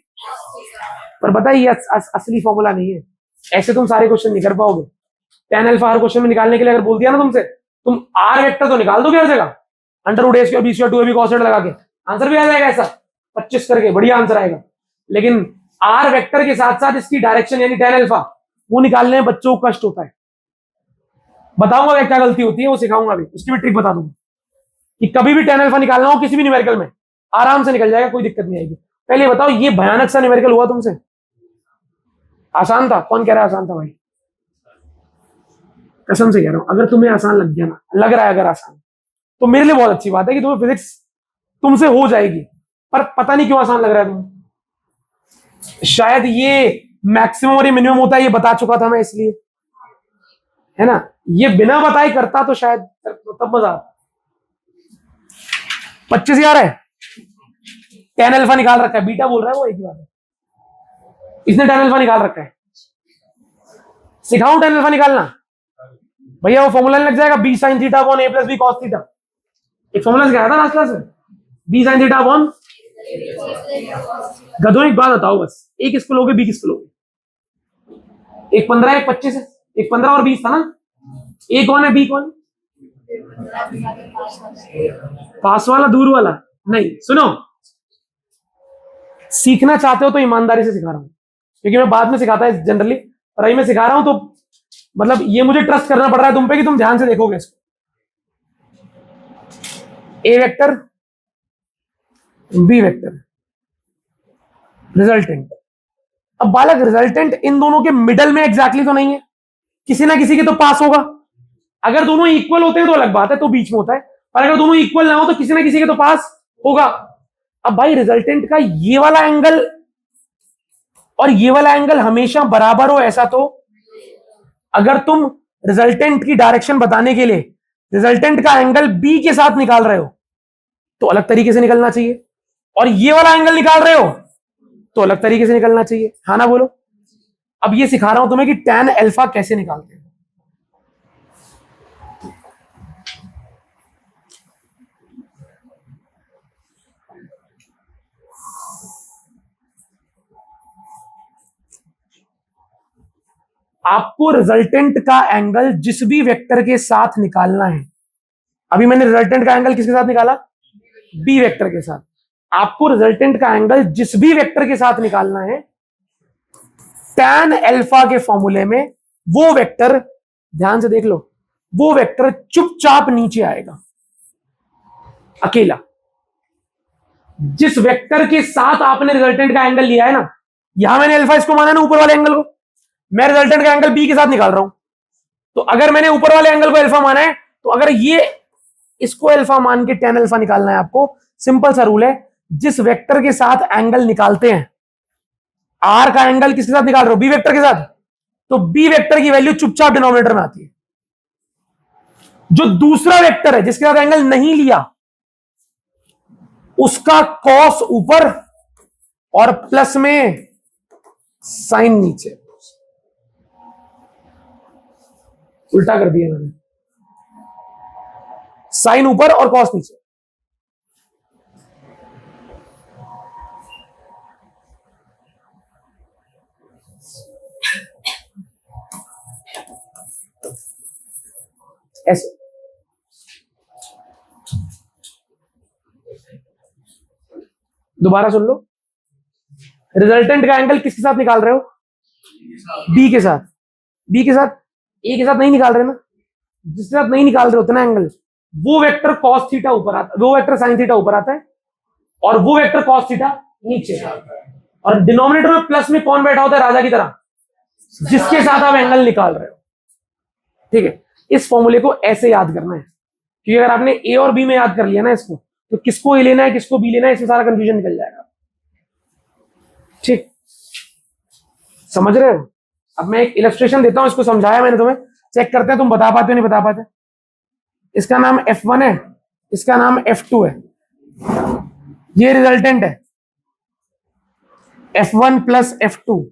पर पता है ये असली फॉर्मूला नहीं है, ऐसे तुम सारे क्वेश्चन नहीं कर पाओगे। tan अल्फा हर क्वेश्चन में निकालने के लिए अगर बोल दिया ना तुमसे, तुम आर वेक्टर तो निकाल दोगे हर जगह, under root A square B square 2ab cos theta लगा के आंसर भी आ जाएगा ऐसा 25 करके, बढ़िया आंसर आएगा। लेकिन आर वेक्टर के साथ साथ इसकी डायरेक्शन यानी tan अल्फा वो निकालने में बच्चों को कष्ट होता है। बताऊंगा क्या गलती होती है, वो सिखाऊंगा भी, उसकी भी ट्रिक बता दूंगा कि कभी भी tan अल्फा निकालना हो किसी भी न्यूमेरिकल में आराम से निकल जाएगा, कोई दिक्कत नहीं आएगी। पहले बताओ ये भयानक सा न्यूमेरिकल हुआ तुमसे, आसान था, कौन कह रहा है आसान था भाई, कसम से कह रहा हूं, अगर तुम्हें आसान लग गया ना, लग रहा है अगर आसान, तो मेरे लिए बहुत अच्छी बात है कि तुम्हें फिजिक्स तुमसे हो जाएगी, पर पता नहीं क्यों आसान लग रहा है तुम्हें। शायद ये मैक्सिमम और ये मिनिमम होता है, ये बता चुका था मैं इसलिए, है ना, ये बिना बताए करता तो शायद तब मजा आता। 25 आ रहा है, tan अल्फा निकाल रखा है, बीटा बोल रहा है वो, एक ही बात है, इसने tan अल्फा निकाल रखा है। सिखाऊं tan अल्फा निकालना भैया, वो फॉर्मूला लग जाएगा बी साइन थीटा अपॉन ए प्लस बी कॉस थीटा, एक फॉर्मूला सिखाया था लास्ट क्लास में, बी साइन थीटा अपॉन, गधों एक बात बताओ बस, एक किसको लोगे बी किसको लोगे, एक 15 एक 25 है, एक 15 और 20 था ना, ए कौन है बी कौन, पास वाला दूर वाला नहीं। सुनो, सीखना चाहते हो तो ईमानदारी से सिखा रहा हूं, क्योंकि मैं बाद में सिखाता है जनरली, पर अभी मैं सिखा रहा हूं तो मतलब ये मुझे ट्रस्ट करना पड़ रहा है तुम पे कि तुम ध्यान से देखोगे इसको। ए वेक्टर बी वेक्टर रिजल्टेंट, अब बालक रिजल्टेंट इन दोनों के मिडल में एग्जैक्टली तो नहीं है, किसी ना किसी के तो पास होगा। अगर दोनों इक्वल होते हैं तो अलग बात है, तो बीच में होता है, पर अगर दोनों इक्वल ना हो तो किसी ना किसी के तो पास होगा। अब भाई रिजल्टेंट का ये वाला एंगल और ये वाला एंगल हमेशा बराबर हो ऐसा तो, अगर तुम रिजल्टेंट की डायरेक्शन बताने के लिए रिजल्टेंट का एंगल बी के साथ निकाल रहे हो तो अलग तरीके से निकलना चाहिए, और ये वाला एंगल निकाल रहे हो तो अलग तरीके से निकलना चाहिए, हाँ ना बोलो। अब ये सिखा रहा हूं तुम्हें कि tan अल्फा कैसे निकालते हैं। आपको रिजल्टेंट का एंगल जिस भी वेक्टर के साथ निकालना है, अभी मैंने रिजल्टेंट का एंगल किसके साथ निकाला, बी वेक्टर के साथ, आपको रिजल्टेंट का एंगल जिस भी वेक्टर के साथ निकालना है, tan अल्फा के फॉर्मूले में वो वेक्टर, ध्यान से देख लो, वो वेक्टर चुपचाप नीचे आएगा अकेला। जिस वेक्टर के साथ आपने रिजल्टेंट का एंगल लिया है ना, यहां मैंने अल्फा इसको माना ना ऊपर वाले एंगल को, मैं रिजल्टेंट का एंगल बी के साथ निकाल रहा हूं। तो अगर मैंने ऊपर वाले एंगल को अल्फा माना है, तो अगर ये इसको अल्फा मान के tan अल्फा निकालना है आपको, सिंपल सा रूल है, जिस वेक्टर के साथ एंगल निकालते हैं, आर का एंगल किसके साथ निकाल रहे हो, बी वेक्टर के साथ, तो बी वेक्टर की वैल्यू चुपचाप डिनोमिनेटर में आती है। जो दूसरा वेक्टर है जिसके साथ एंगल नहीं लिया, उसका कॉस ऊपर और प्लस में साइन नीचे। उल्टा कर दिया मैंने, साइन ऊपर और कॉस नीचे। ऐसे दोबारा सुन लो, रिजल्टेंट का एंगल किसके साथ निकाल रहे हो, बी के साथ। बी के साथ, ए के साथ नहीं निकाल रहे ना, जिसके साथ नहीं निकाल रहे होते ना एंगल, वो वेक्टर कॉस थीटा ऊपर आता है, वो वेक्टर साइन थीटा ऊपर आता है, और वो वेक्टर कॉस थीटा नीचे। और डिनोमिनेटर में प्लस में कौन बैठा होता है, राजा की तरह, जिसके साथ आप एंगल निकाल रहे हो। ठीक है, इस फॉर्मूले को ऐसे याद करना है, क्योंकि अगर आपने ए और बी में याद कर लिया ना इसको, तो किसको ए लेना है किसको बी लेना है, इसमें सारा कंफ्यूजन निकल जाएगा। ठीक, समझ रहे हो। अब मैं एक इलस्ट्रेशन देता हूं, इसको समझाया मैंने तुम्हें, चेक करते हैं तुम बता पाते हो नहीं बता पाते। इसका नाम F1 है, इसका नाम F2 है, ये रिजल्टेंट है F1 प्लस F2।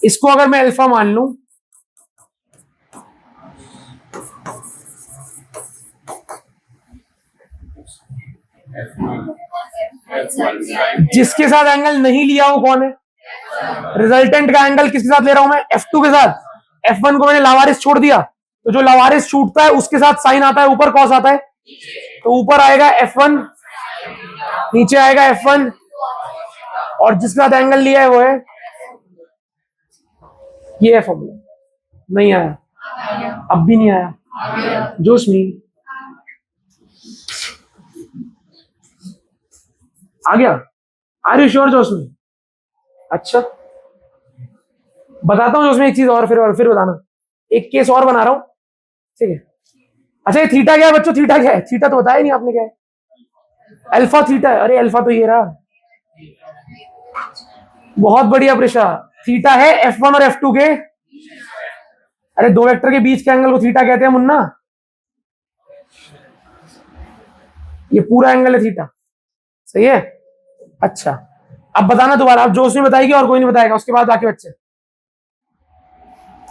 इसको अगर मैं अल्फा मान लूं, जिसके साथ एंगल नहीं लिया वो कौन है, रिजल्टेंट का एंगल किसके साथ ले रहा हूं मैं, F2 के साथ। F1 को मैंने लावारिस छोड़ दिया, तो जो लावारिस छूटता है उसके साथ साइन आता है, ऊपर कॉस आता है, तो ऊपर आएगा F1, नीचे आएगा F1, और जिसके साथ एंगल लिया है वो है ये है फॉर्मूला। नहीं आया, अब भी नहीं आया जोशमी, आ गया, आर यू श्योर जोशमी? अच्छा, बताता हूं जोशमी एक चीज और, फिर बताना, एक केस और बना रहा हूं, ठीक है। अच्छा, ये थीटा क्या है बच्चों, थीटा क्या है, थीटा तो बताया नहीं आपने क्या है, अल्फा थीटा है। अरे अल्फा तो ये रहा, बहुत बढ़िया प्रेशा, थीटा है F1 और F2 के, अरे दो वेक्टर के बीच के एंगल को थीटा कहते हैं मुन्ना, ये पूरा एंगल है थीटा, सही है। अच्छा, अब बताना दोबारा, अब जोश नहीं बताएगी और कोई नहीं बताएगा, उसके बाद बाकी बच्चे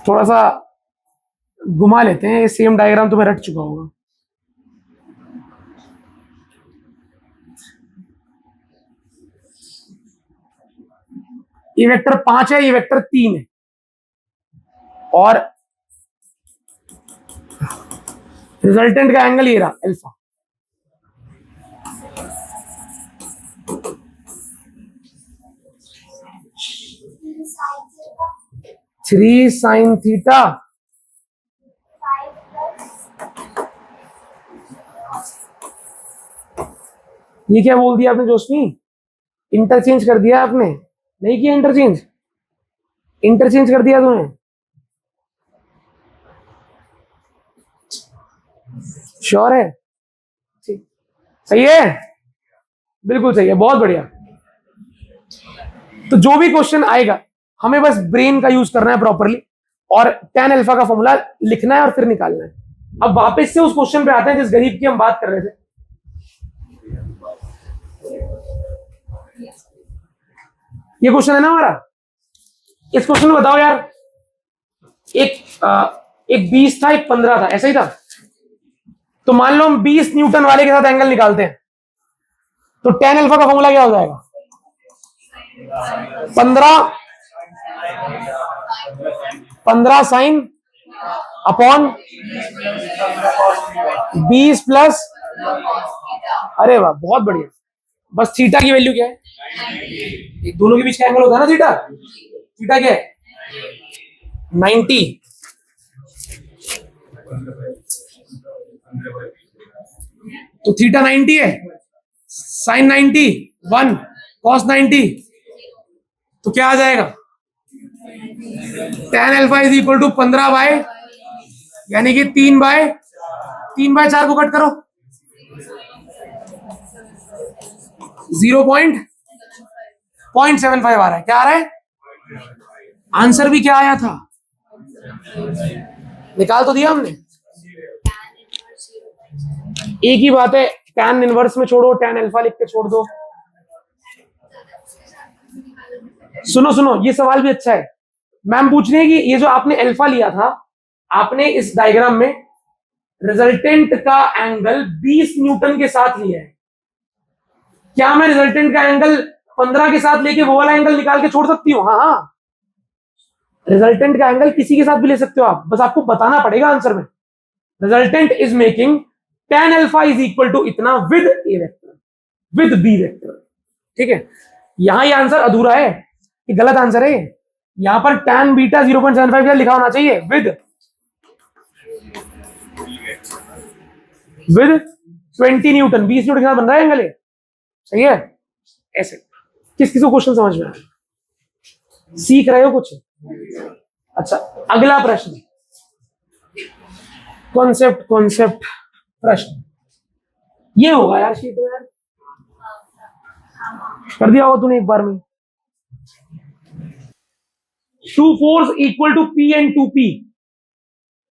थोड़ा सा घुमा लेते हैं, ये सेम डायग्राम तुम्हें रट चुका होगा। ये वेक्टर 5 है, ये वेक्टर 3 है, और रिजल्टेंट का एंगल ये रहा अल्फा। थ्री साइन थीटा ये क्या बोल दिया आपने जोशनी, इंटरचेंज कर दिया आपने, नहीं किया इंटरचेंज, इंटरचेंज कर दिया तूने, श्योर है, ठीक, सही है, बिल्कुल सही है, बहुत बढ़िया। तो जो भी क्वेश्चन आएगा हमें बस ब्रेन का यूज करना है प्रॉपरली, और tan अल्फा का फॉर्मूला लिखना है और फिर निकालना है। अब वापस से उस क्वेश्चन पे आते हैं जिस गरीब की हम बात कर रहे थे। ये क्वेश्चन है ना हमारा, इस क्वेश्चन में बताओ यार, एक 20 था, एक 15 था, ऐसा ही था। तो मान लो हम 20 न्यूटन वाले के साथ एंगल निकालते हैं, तो tan अल्फा का फॉर्मूला क्या हो जाएगा, 15 साइन अपॉन 20 प्लस, अरे वाह बहुत बढ़िया। बस थीटा की वैल्यू क्या है, एक दोनों के बीच का एंगल होता है ना थीटा, थीटा क्या है 90, तो थीटा 90 है, साइन 90 1, कॉस 90 तो क्या आ जाएगा, tan alpha is equal to 15 यानी कि 3/4 को कट करो, 0.75 आ रहा है। क्या आ रहा है? आंसर भी क्या आया था, निकाल तो दिया हमने। एक ही बात है, tan इनवर्स में छोड़ो, tan अल्फा लिख के छोड़ दो। सुनो सुनो, ये सवाल भी अच्छा है। मैम पूछ रही है कि ये जो आपने अल्फा लिया था, आपने इस डायग्राम में रिजल्टेंट का एंगल 20 न्यूटन के साथ लिया है। क्या मैं रिजल्टेंट का एंगल 15 के साथ लेके वो वाला एंगल निकाल के छोड़ सकती हूँ? हाँ हाँ, रिजल्टेंट का एंगल किसी के साथ भी ले सकते हो आप, बस आपको बताना पड़ेगा आंसर में। Resultant is making tan alpha is equal to इतना with A vector, with B vector. ठीक है, यहां ये आंसर अधूरा है, ये गलत आंसर है। यहां पर tan बीटा 0.75 लिखा होना चाहिए, विद 20 न्यूटन, 20 न्यूटन के साथ बन रहा है एंगल। सही है। ऐसे किस किस को क्वेश्चन समझ में आया? सीख रहे हो कुछ? अच्छा, अगला प्रश्न, कॉन्सेप्ट प्रश्न ये होगा यार, शीट में यार कर दिया होगा तूने एक बार में। Two force equal to P and 2P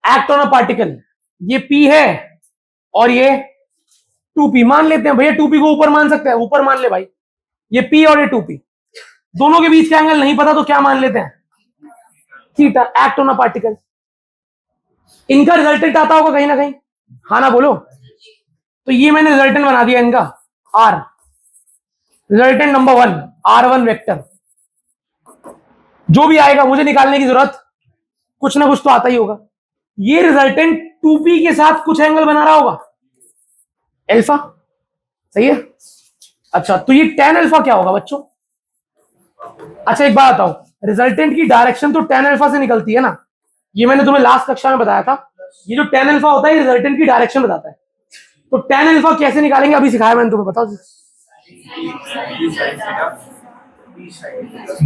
act on a particle. ये P है और ये 2P। मान लेते हैं भैया 2P को ऊपर मान सकते हैं, ऊपर मान ले भाई, ये P और ये 2P, दोनों के बीच का एंगल नहीं पता तो क्या मान लेते हैं, theta, act on a particle. इनका रिजल्टेंट आता होगा कहीं ना कहीं, हाँ ना बोलो। तो ये मैंने रिजल्टेंट बना दिया इनका R, resultant number 1 R1 vector. जो भी आएगा मुझे निकालने की जरूरत, कुछ ना कुछ तो आता ही होगा। ये रिजल्टेंट 2P के साथ कुछ एंगल बना रहा होगा, अल्फा। सही है। अच्छा, तो ये tan अल्फा क्या होगा बच्चों? अच्छा एक बात बताओ, रिजल्टेंट की डायरेक्शन तो tan अल्फा से निकलती है ना, ये मैंने तुम्हें लास्ट कक्षा में बताया था। ये जो tan अल्फा होता है ये रिजल्टेंट की डायरेक्शन बताता है। तो tan अल्फा कैसे निकालेंगे अभी सिखाया मैंने तुम्हें, बताओ।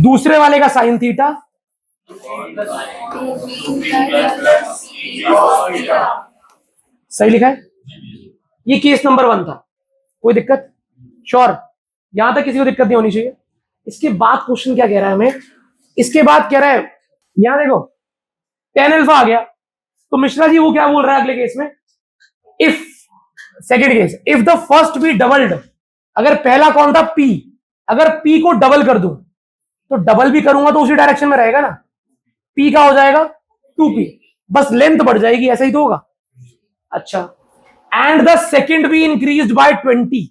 दूसरे वाले का साइन थीटा, सही लिखा है। ये केस नंबर 1 था, कोई दिक्कत? श्योर, यहां तक किसी को दिक्कत नहीं होनी चाहिए। इसके बाद क्वेश्चन क्या कह रहा है हमें, इसके बाद कह रहा है, यहां देखो tan अल्फा आ गया, तो मिश्रा जी वो क्या बोल रहा है अगले केस में, if second case, if the first B doubled, अगर पहला कौन था P, अगर P को डबल कर दूं, तो डबल भी करूंगा तो उसी डायरेक्शन में रहेगा ना, P का हो जाएगा 2P, बस लेंथ बढ़ जाएगी, ऐसा ही तो होगा। अच्छा, and the second be increased by 20,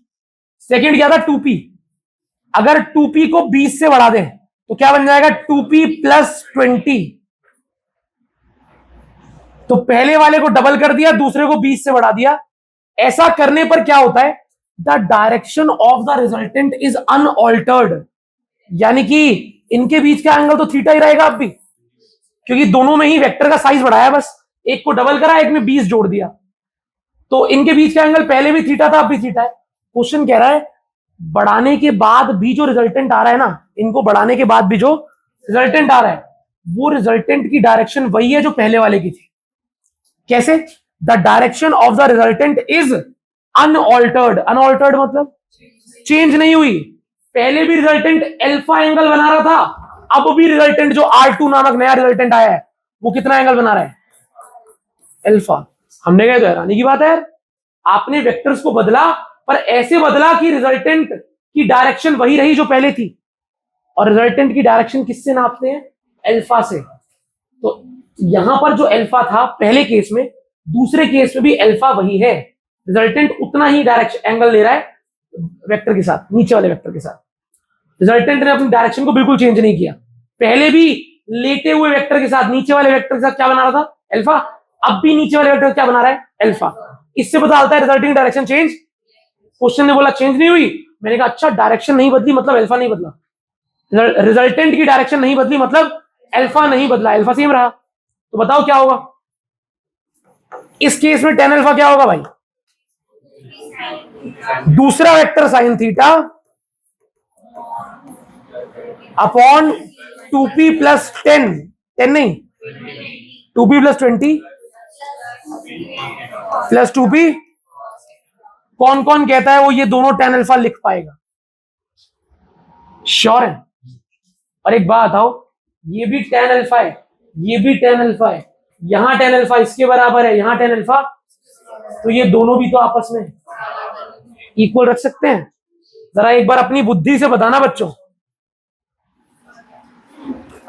second क्या था 2P, अगर 2P को 20 से बढ़ा दें तो क्या बन जाएगा 2P प्लस 20। तो पहले वाले को डबल कर दिया, दूसरे को 20 से बढ़ा दिया। ऐसा करने पर क्या होता है, the direction of the resultant is unaltered, यानी कि इनके बीच का एंगल तो थीटा ही रहेगा अब भी, क्योंकि दोनों में ही वेक्टर का साइज बढ़ाया, बस एक को डबल करा, एक में 20 जोड़ दिया, तो इनके बीच का एंगल पहले भी थीटा था अब भी थीटा है। क्वेश्चन कह रहा है बढ़ाने के बाद भी जो रिजल्टेंट आ रहा है ना, इनको बढ़ाने के बाद भी जो रिजल्टेंट आ रहा है वो रिजल्टेंट की डायरेक्शन वही है जो पहले वाले की थी। कैसे? The direction of the resultant is unaltered, unaltered मतलब चेंज नहीं हुई। पहले भी रिजल्टेंट अल्फा एंगल बना रहा था, अब भी रिजल्टेंट जो R2 नामक नया रिजल्टेंट आया है वो कितना एंगल बना रहा है, अल्फा। हमने कहा तो हैरानी की बात है यार, आपने वेक्टर्स को बदला पर ऐसे बदला कि रिजल्टेंट की डायरेक्शन वही रही जो पहले थी, और रिजल्टेंट की डायरेक्शन किससे नापते हैं, अल्फा से। तो यहां पर जो अल्फा था पहले केस में, दूसरे केस में भी अल्फा वही है, रिजल्टेंट उतना ही डायरेक्शन एंगल ले रहा है वेक्टर के साथ, नीचे वाले वेक्टर के साथ। रिजल्टेंट ने अपनी डायरेक्शन को बिल्कुल चेंज नहीं किया, पहले भी लेटे हुए वेक्टर के साथ, नीचे वाले वेक्टर के साथ क्या बना रहा था, अल्फा, अब भी नीचे वाले वेक्टर क्या बना रहा है, अल्फा। इससे पता चलता है रिजल्टिंग डायरेक्शन चेंज। क्वेश्चन ने बोला चेंज नहीं हुई, मैंने कहा अच्छा डायरेक्शन नहीं बदली मतलब अल्फा नहीं बदला, रिजल्टेंट की डायरेक्शन नहीं बदली मतलब अल्फा नहीं बदला, अल्फा सेम रहा। तो बताओ क्या होगा इस केस में, tan अल्फा क्या होगा भाई, दूसरा vector sign theta upon 2p plus 10, 10 नहीं, 2p प्लस 20 प्लस 2p। कौन कौन कहता है वो ये दोनों tan अल्फा लिख पाएगा? श्योर है? और एक बात आओ, ये भी tan अल्फा है, ये भी tan अल्फा है, यहां tan अल्फा इसके बराबर है, यहां tan अल्फा, तो ये दोनों भी तो आपस में इक्वल रख सकते हैं। जरा एक बार अपनी बुद्धि से बताना बच्चों,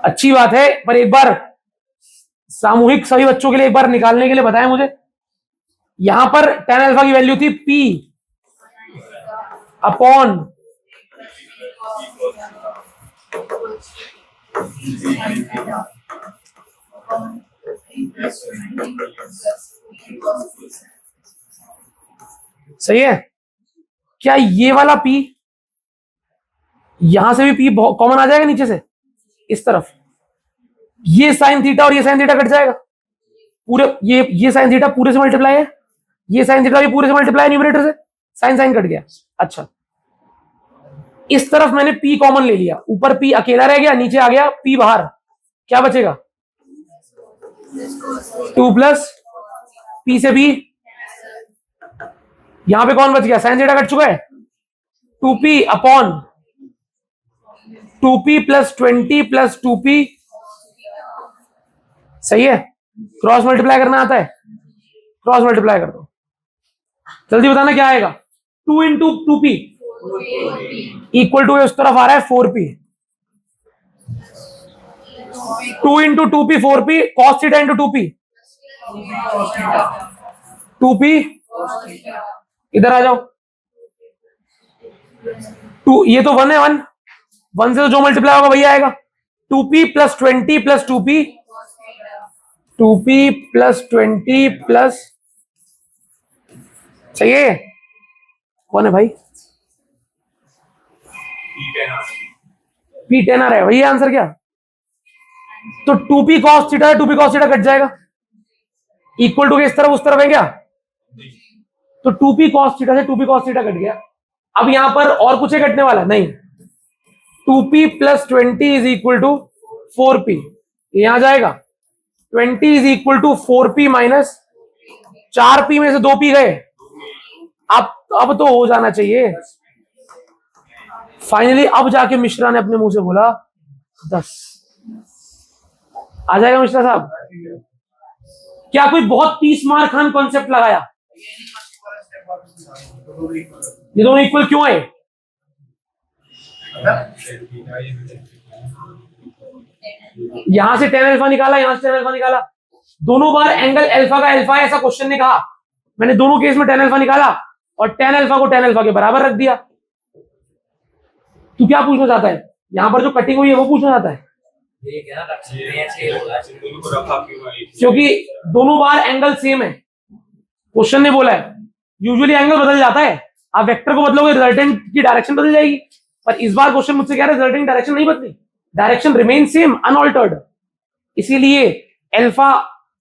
अच्छी बात है, पर एक बार सामूहिक सभी बच्चों के लिए एक बार निकालने के लिए बताएं मुझे। यहां पर tan अल्फा की वैल्यू थी p अपॉन सही है क्या? ये वाला p यहां से भी p कॉमन आ जाएगा नीचे से इस तरफ, ये साइन थीटा और ये साइन थीटा कट जाएगा पूरे, ये साइन थीटा पूरे से मल्टीप्लाई है, ये साइन थीटा भी पूरे से मल्टीप्लाई है न्यूमरेटर से, साइन साइन कट गया। अच्छा, इस तरफ मैंने p कॉमन ले लिया, ऊपर p अकेला रह गया, नीचे आ गया p बाहर, क्या बचेगा? 2 प्लस p से b, यहां पे कौन बच गया? साइन थीटा कट चुका है, 2p upon 2p plus 20 plus 2p। सही है? क्रॉस मल्टीप्लाई करना आता है? क्रॉस मल्टीप्लाई कर दो, जल्दी बताना क्या आएगा? 2 इंटू 2p इक्वल टू, उस तरफ आ रहा है 4p, 2 into 2p 4p, cos theta into 2p 2p, इधर आ जाओ, 2 ये तो 1 है, 1 से तो जो मल्टीप्लाई होगा वही आएगा, 2p plus 20 plus 2p, 2p plus 20 plus, सही है? कौन है भाई? p10 आ रहा है, वही आंसर क्या? तो 2p cos थीटा है, 2p cos थीटा कट जाएगा, इक्वल टू के इस तरफ उस तरफ है क्या? तो 2p cos थीटा से 2p cos थीटा कट गया। अब यहां पर और कुछ है कटने वाला? नहीं, 2p plus 20 is equal to 4p, यहां जाएगा, 20 is equal to 4p minus 4p में से 2p गए, अब तो हो जाना चाहिए फाइनली। अब जाके मिश्रा ने अपने मुंह से बोला 10, आ जाएगा मिश्रा साहब? क्या कोई बहुत 30 मार खान कॉन्सेप्ट लगाया? ये दोनों इक्वल क्यों है? यहां से tan अल्फा निकाला, यहां से tan अल्फा निकाला, दोनों बार एंगल अल्फा का अल्फा है ऐसा क्वेश्चन ने कहा, मैंने दोनों केस में tan अल्फा निकाला और tan अल्फा को tan अल्फा के बराबर रख दिया। तू क्या पूछना चाहता है? यहां पर जो कटिंग हुई है वो पूछना चाहता है? क्योंकि दोनों बार एंगल सेम है, क्वेश्चन ने बोला है यूजुअली एंगल बदल जाता है, आप वेक्टर को बदलोगे रिजल्टेंट की डायरेक्शन बदल जाएगी, पर इस बार क्वेश्चन मुझसे कह रहा है रिजल्टेंट डायरेक्शन नहीं बदली, डायरेक्शन रिमेन सेम अनऑल्टर्ड, इसीलिए अल्फा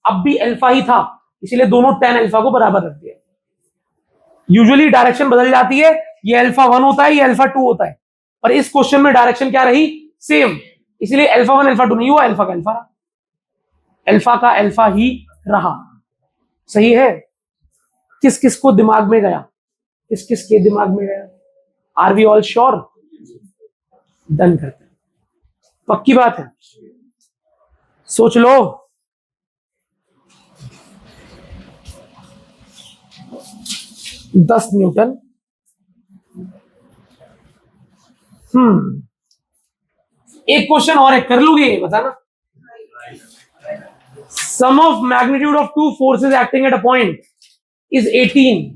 अब भी अल्फा ही था, इसीलिए दोनों tan अल्फा को बराबर रख दिया। यूजुअली डायरेक्शन बदल जाती है, ये अल्फा 1 होता है, ये अल्फा 2 होता है, पर इस क्वेश्चन में डायरेक्शन क्या रही? सेम, इसलिए अल्फा 1 अल्फा 2 नहीं हुआ, अल्फा का अल्फा रहा, अल्फा का अल्फा ही रहा। सही है? किस किस को दिमाग में गया? किस किस के दिमाग में गया? Are we all sure? Done करते, पक्की बात है, सोच लो। दस न्यूटन, एक क्वेश्चन और है, कर लोगे बताना। Sum of magnitude of two forces acting at a point is 18।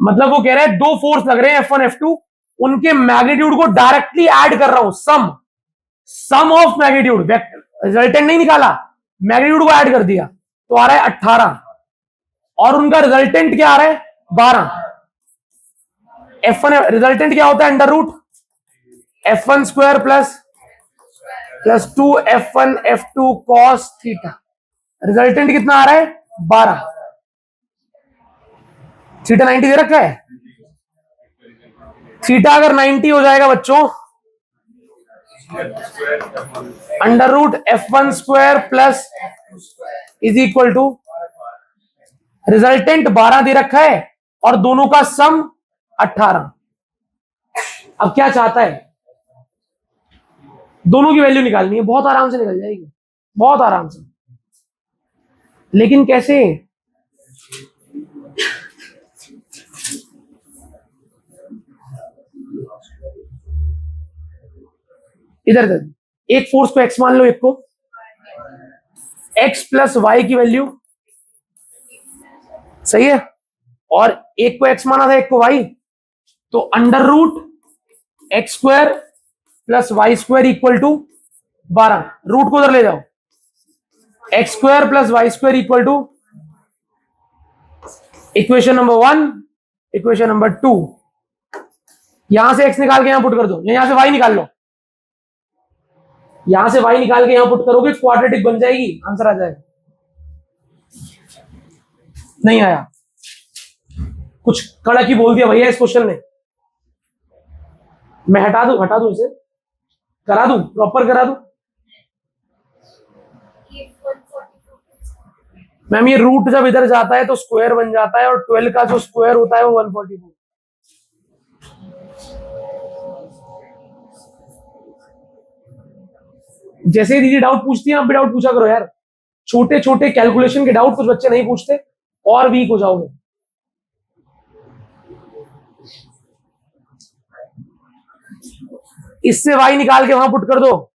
मतलब वो कह रहे हैं दो फोर्स लग रहे हैं F1 F2, उनके मैग्नीट्यूड को डायरेक्टली ऐड कर रहा हूं, सम ऑफ मैग्नीट्यूड, रिजल्टेंट नहीं निकाला, मैग्नीट्यूड को ऐड कर दिया तो आ रहा है 18, और उनका रिजल्टेंट क्या आ रहा है? 12। F1 रिजल्टेंट क्या होता है? Under root F1 square plus 2 F1 F2 cos theta, resultant कितना आ रहा है? 12। थीटा 90 दे रखा है, थीटा अगर 90 हो जाएगा बच्चों, under root F1 square plus is equal to, resultant 12 दे रखा है और दोनों का सम 18। अब क्या चाहता है, दोनों की वैल्यू निकालनी है, बहुत आराम से निकल जाएगी, बहुत आराम से। लेकिन कैसे, इधर इधर एक फोर्स को x मान लो, एक को x प्लस वाई की वैल्यू, सही है, और एक को x माना था, एक को y, तो under root x square plus y square equal to 12, root को उधर ले जाओ, x square plus y square equal to, equation number 1, equation number 2, यहां से x निकाल के यहां पुट कर दो, यहां से y निकाल लो, यहां से y निकाल के यहां पुट करोगे, क्वाड्रेटिक बन जाएगी, आंसर आ जाएगा। नहीं आया, कुछ कड़क ही बोल दिया भैया इस क्वेश्चन ने, मैं हटा दूं इसे, करा दूं, प्रॉपर करा दूं। मैम ये रूट जब इधर जाता है तो स्क्वायर बन जाता है, और 12 का जो स्क्वायर होता है वो 144। जैसे दीदी डाउट पूछती है, आप भी डाउट पूछा करो यार, छोटे छोटे कैलकुलेशन के डाउट कुछ बच्चे नहीं पूछते और वीक हो जाओगे। इससे y निकाल के वहां पुट कर दो,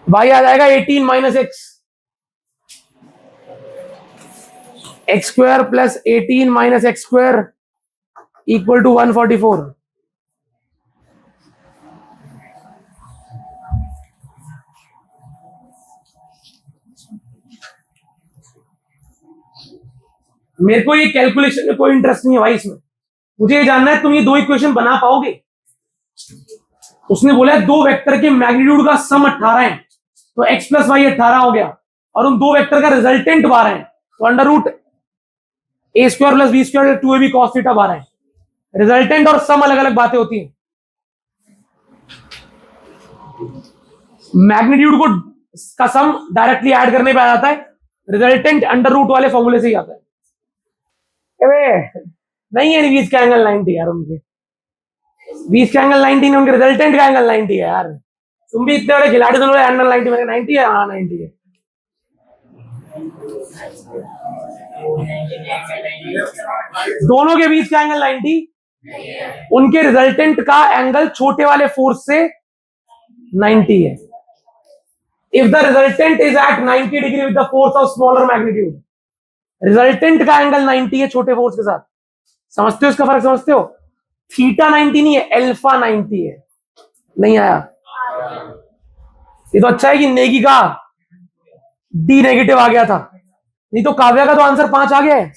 y आ जाएगा 18 minus x square plus 18 minus x square equal to 144। मेरे को ये कैलकुलेशन में कोई इंटरेस्ट नहीं है भाई, इसमें मुझे ये जानना है तुम ये दो इक्वेशन बना पाओगे। उसने बोला है दो वेक्टर के मैग्नीट्यूड का सम 18 है, तो x प्लस वाई 18 हो गया, और उन दो वेक्टर का रिजल्टेंट 12 है, तो under root A square plus B square 2ab cos theta 12 है। रिजल्टेंट और सम अलग अलग बातें होती हैं, मैग्नीट्यूड को का सम डायरेक्टली ऐड करने पे आ जाता है, रिजल्टेंट अंडर रूट वाले फॉर्मूले से ही आता है। नहीं है बीच का एंगल 90 यार, उनके बीच का एंगल 90 नहीं, उनके रिजल्टेंट का एंगल 90 है यार। तुम भी इतने बड़े खिलाड़ी, दोनों एंगल 90 में 90 है, हाँ 90 है। दोनों के बीच का एंगल 90, उनके रिजल्टेंट का एंगल छोटे वाले फोर्स से 90 है। If the resultant is at 90 degree with the force of smaller magnitude, resultant का एंगल 90 है छोटे फोर्स के साथ। समझते हो इसका फर्क, समझते हो? थीटा 90 नहीं है, अल्फा 90 है। नहीं आया? ये तो अच्छा है कि नेगी का डी नेगेटिव आ गया था, नहीं तो काव्या का तो आंसर 5 आ गया है।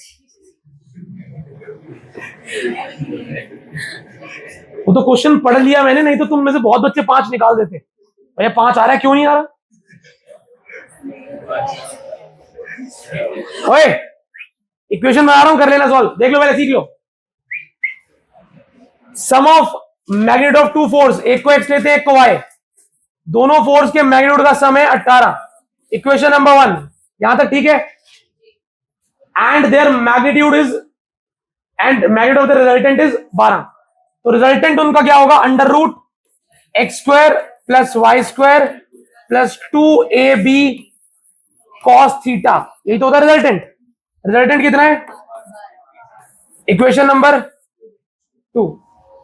वो तो क्वेश्चन पढ़ लिया मैंने, नहीं तो तुम में से बहुत बच्चे 5 निकाल देते। भैया 5 आ रहा है, क्यों नहीं आ रहा? ओए इक्वेशन बना रहा हूं, कर लेना सॉल्व, देख लो, पहले सीख लो। Sum of magnitude of two force, एक को एक्स लेते हैं, एक को वाई, दोनों फोर्स के मैग्नीट्यूड का सम है 18। इक्वेशन नंबर 1 यहां तक ठीक है। And their magnitude is, and magnitude of the resultant is 12, तो रिजल्टेंट उनका क्या होगा? Under root x square plus y square plus 2ab cos theta, यही तो होता है रिजल्टेंट। रिजल्टेंट कितना है? इक्वेशन नंबर 2,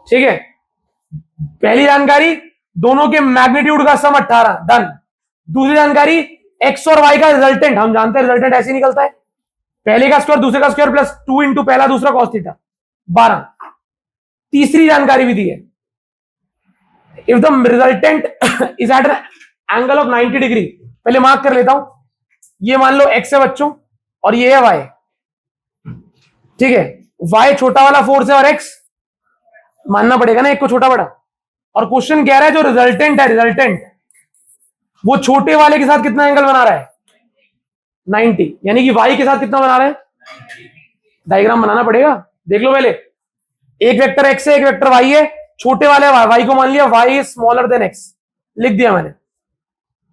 ठीक है। पहली जानकारी, दोनों के मैग्नीट्यूड का सम 18, डन। दूसरी जानकारी, एक्स और वाई का रिजल्टेंट, हम जानते हैं रिजल्टेंट ऐसे निकलता है, पहले का स्क्वायर दूसरे का स्क्वायर प्लस 2 इंटू पहला दूसरा cos थीटा 12। तीसरी जानकारी भी दी है, if the resultant is at angle of 90 degree, पहले मार्क कर लेता हूं, ये मान लो x है बच्चों और ये है y, ठीक है। y छोटा वाला फोर्स है और x मानना पड़ेगा ना, एक को छोटा बड़ा। और क्वेश्चन कह रहा है जो रिजल्टेंट है, रिजल्टेंट वो छोटे वाले के साथ कितना एंगल बना रहा है? 90, यानी कि y के साथ कितना बना रहा है? डायग्राम बनाना पड़ेगा, देख लो पहले। एक वेक्टर x है, एक वेक्टर y है, छोटे वाले y को मान लिया y is smaller than x, लिख दिया मैंने।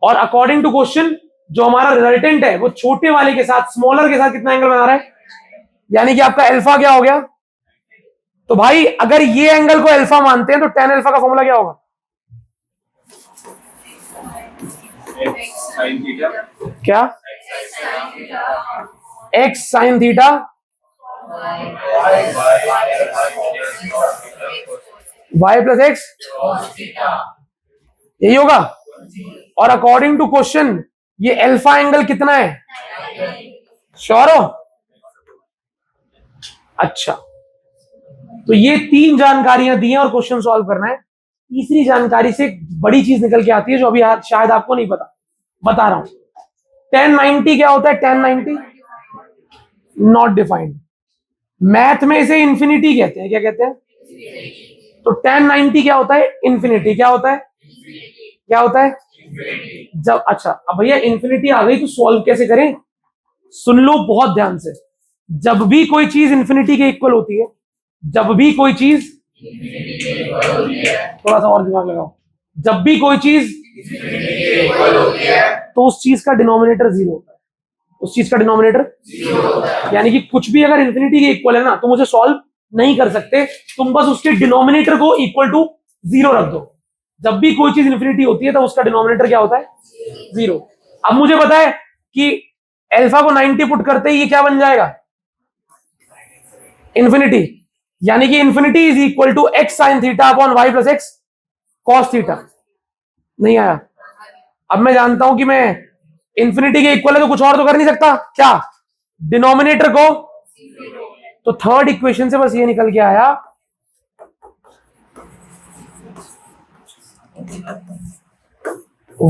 और अकॉर्डिंग टू क्वेश्चन जो हमारा रिजल्टेंट है वो छोटे वाले के साथ स्मॉलर के साथ कितना एंगल बना रहा है, यानी कि आपका अल्फा क्या हो गया। तो भाई अगर ये एंगल को अल्फा मानते हैं तो tan अल्फा का फॉर्मूला क्या होगा, क्या x sin theta y plus x, यही होगा। और अकॉर्डिंग टू क्वेश्चन ये अल्फा एंगल कितना है, श्योर हो। अच्छा, तो ये तीन जानकारियां दी हैं और क्वेश्चन सॉल्व करना है। तीसरी जानकारी से एक बड़ी चीज निकल के आती है जो अभी शायद आपको नहीं पता, बता रहा हूं। tan 90 क्या होता है, tan 90 नॉट डिफाइंड, मैथ में इसे इंफिनिटी कहते हैं, क्या कहते हैं। तो tan 90 क्या होता है, इंफिनिटी। क्या होता है, क्या होता है जब, अच्छा अब भैया इंफिनिटी आ गई तो सॉल्व कैसे करें, सुन लो बहुत ध्यान से। जब भी कोई चीज इंफिनिटी के इक्वल होती है, जब भी कोई चीज, थोड़ा सा और दिमाग लगाओ, जब भी कोई चीज तो उस चीज का डिनोमिनेटर जीरो होता है, उस चीज का डिनोमिनेटर, यानी कि कुछ भी अगर इंफिनिटी के इक्वल है ना तो मुझे सॉल्व नहीं कर सकते, तुम बस उसके डिनोमिनेटर को इक्वल टू जीरो रख दो। जब भी कोई चीज इंफिनिटी होती है तो उसका डिनोमिनेटर क्या होता है, जीरो। अब मुझे पता है कि अल्फा को 90 पुट करते ही ये क्या बन जाएगा, इंफिनिटी, यानी कि infinity is equal to x sine theta upon y plus x cos theta. नहीं आया। अब मैं जानता हूं कि मैं इंफिनिटी के इक्वल है तो कुछ और तो कर नहीं सकता, क्या, डिनोमिनेटर को। तो थर्ड इक्वेशन से बस ये निकल के आया,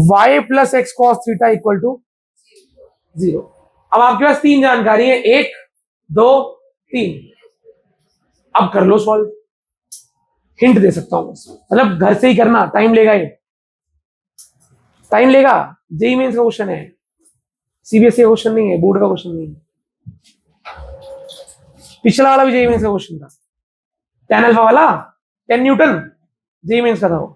y plus x cos theta equal to zero. अब आपके पास तीन जानकारी है, 1 2 3। अब कर लो सॉल्व, हिंट दे सकता हूं, मतलब घर से ही करना, टाइम लेगा, ये टाइम लेगा। जेईई मेंस का क्वेश्चन है, सीबीएसई का क्वेश्चन नहीं है, बोर्ड का क्वेश्चन नहीं है। पिछला वाला भी जेईई मेंस का क्वेश्चन था, tan अल्फा वाला, 10 न्यूटन, जेईई मेंस का था वो।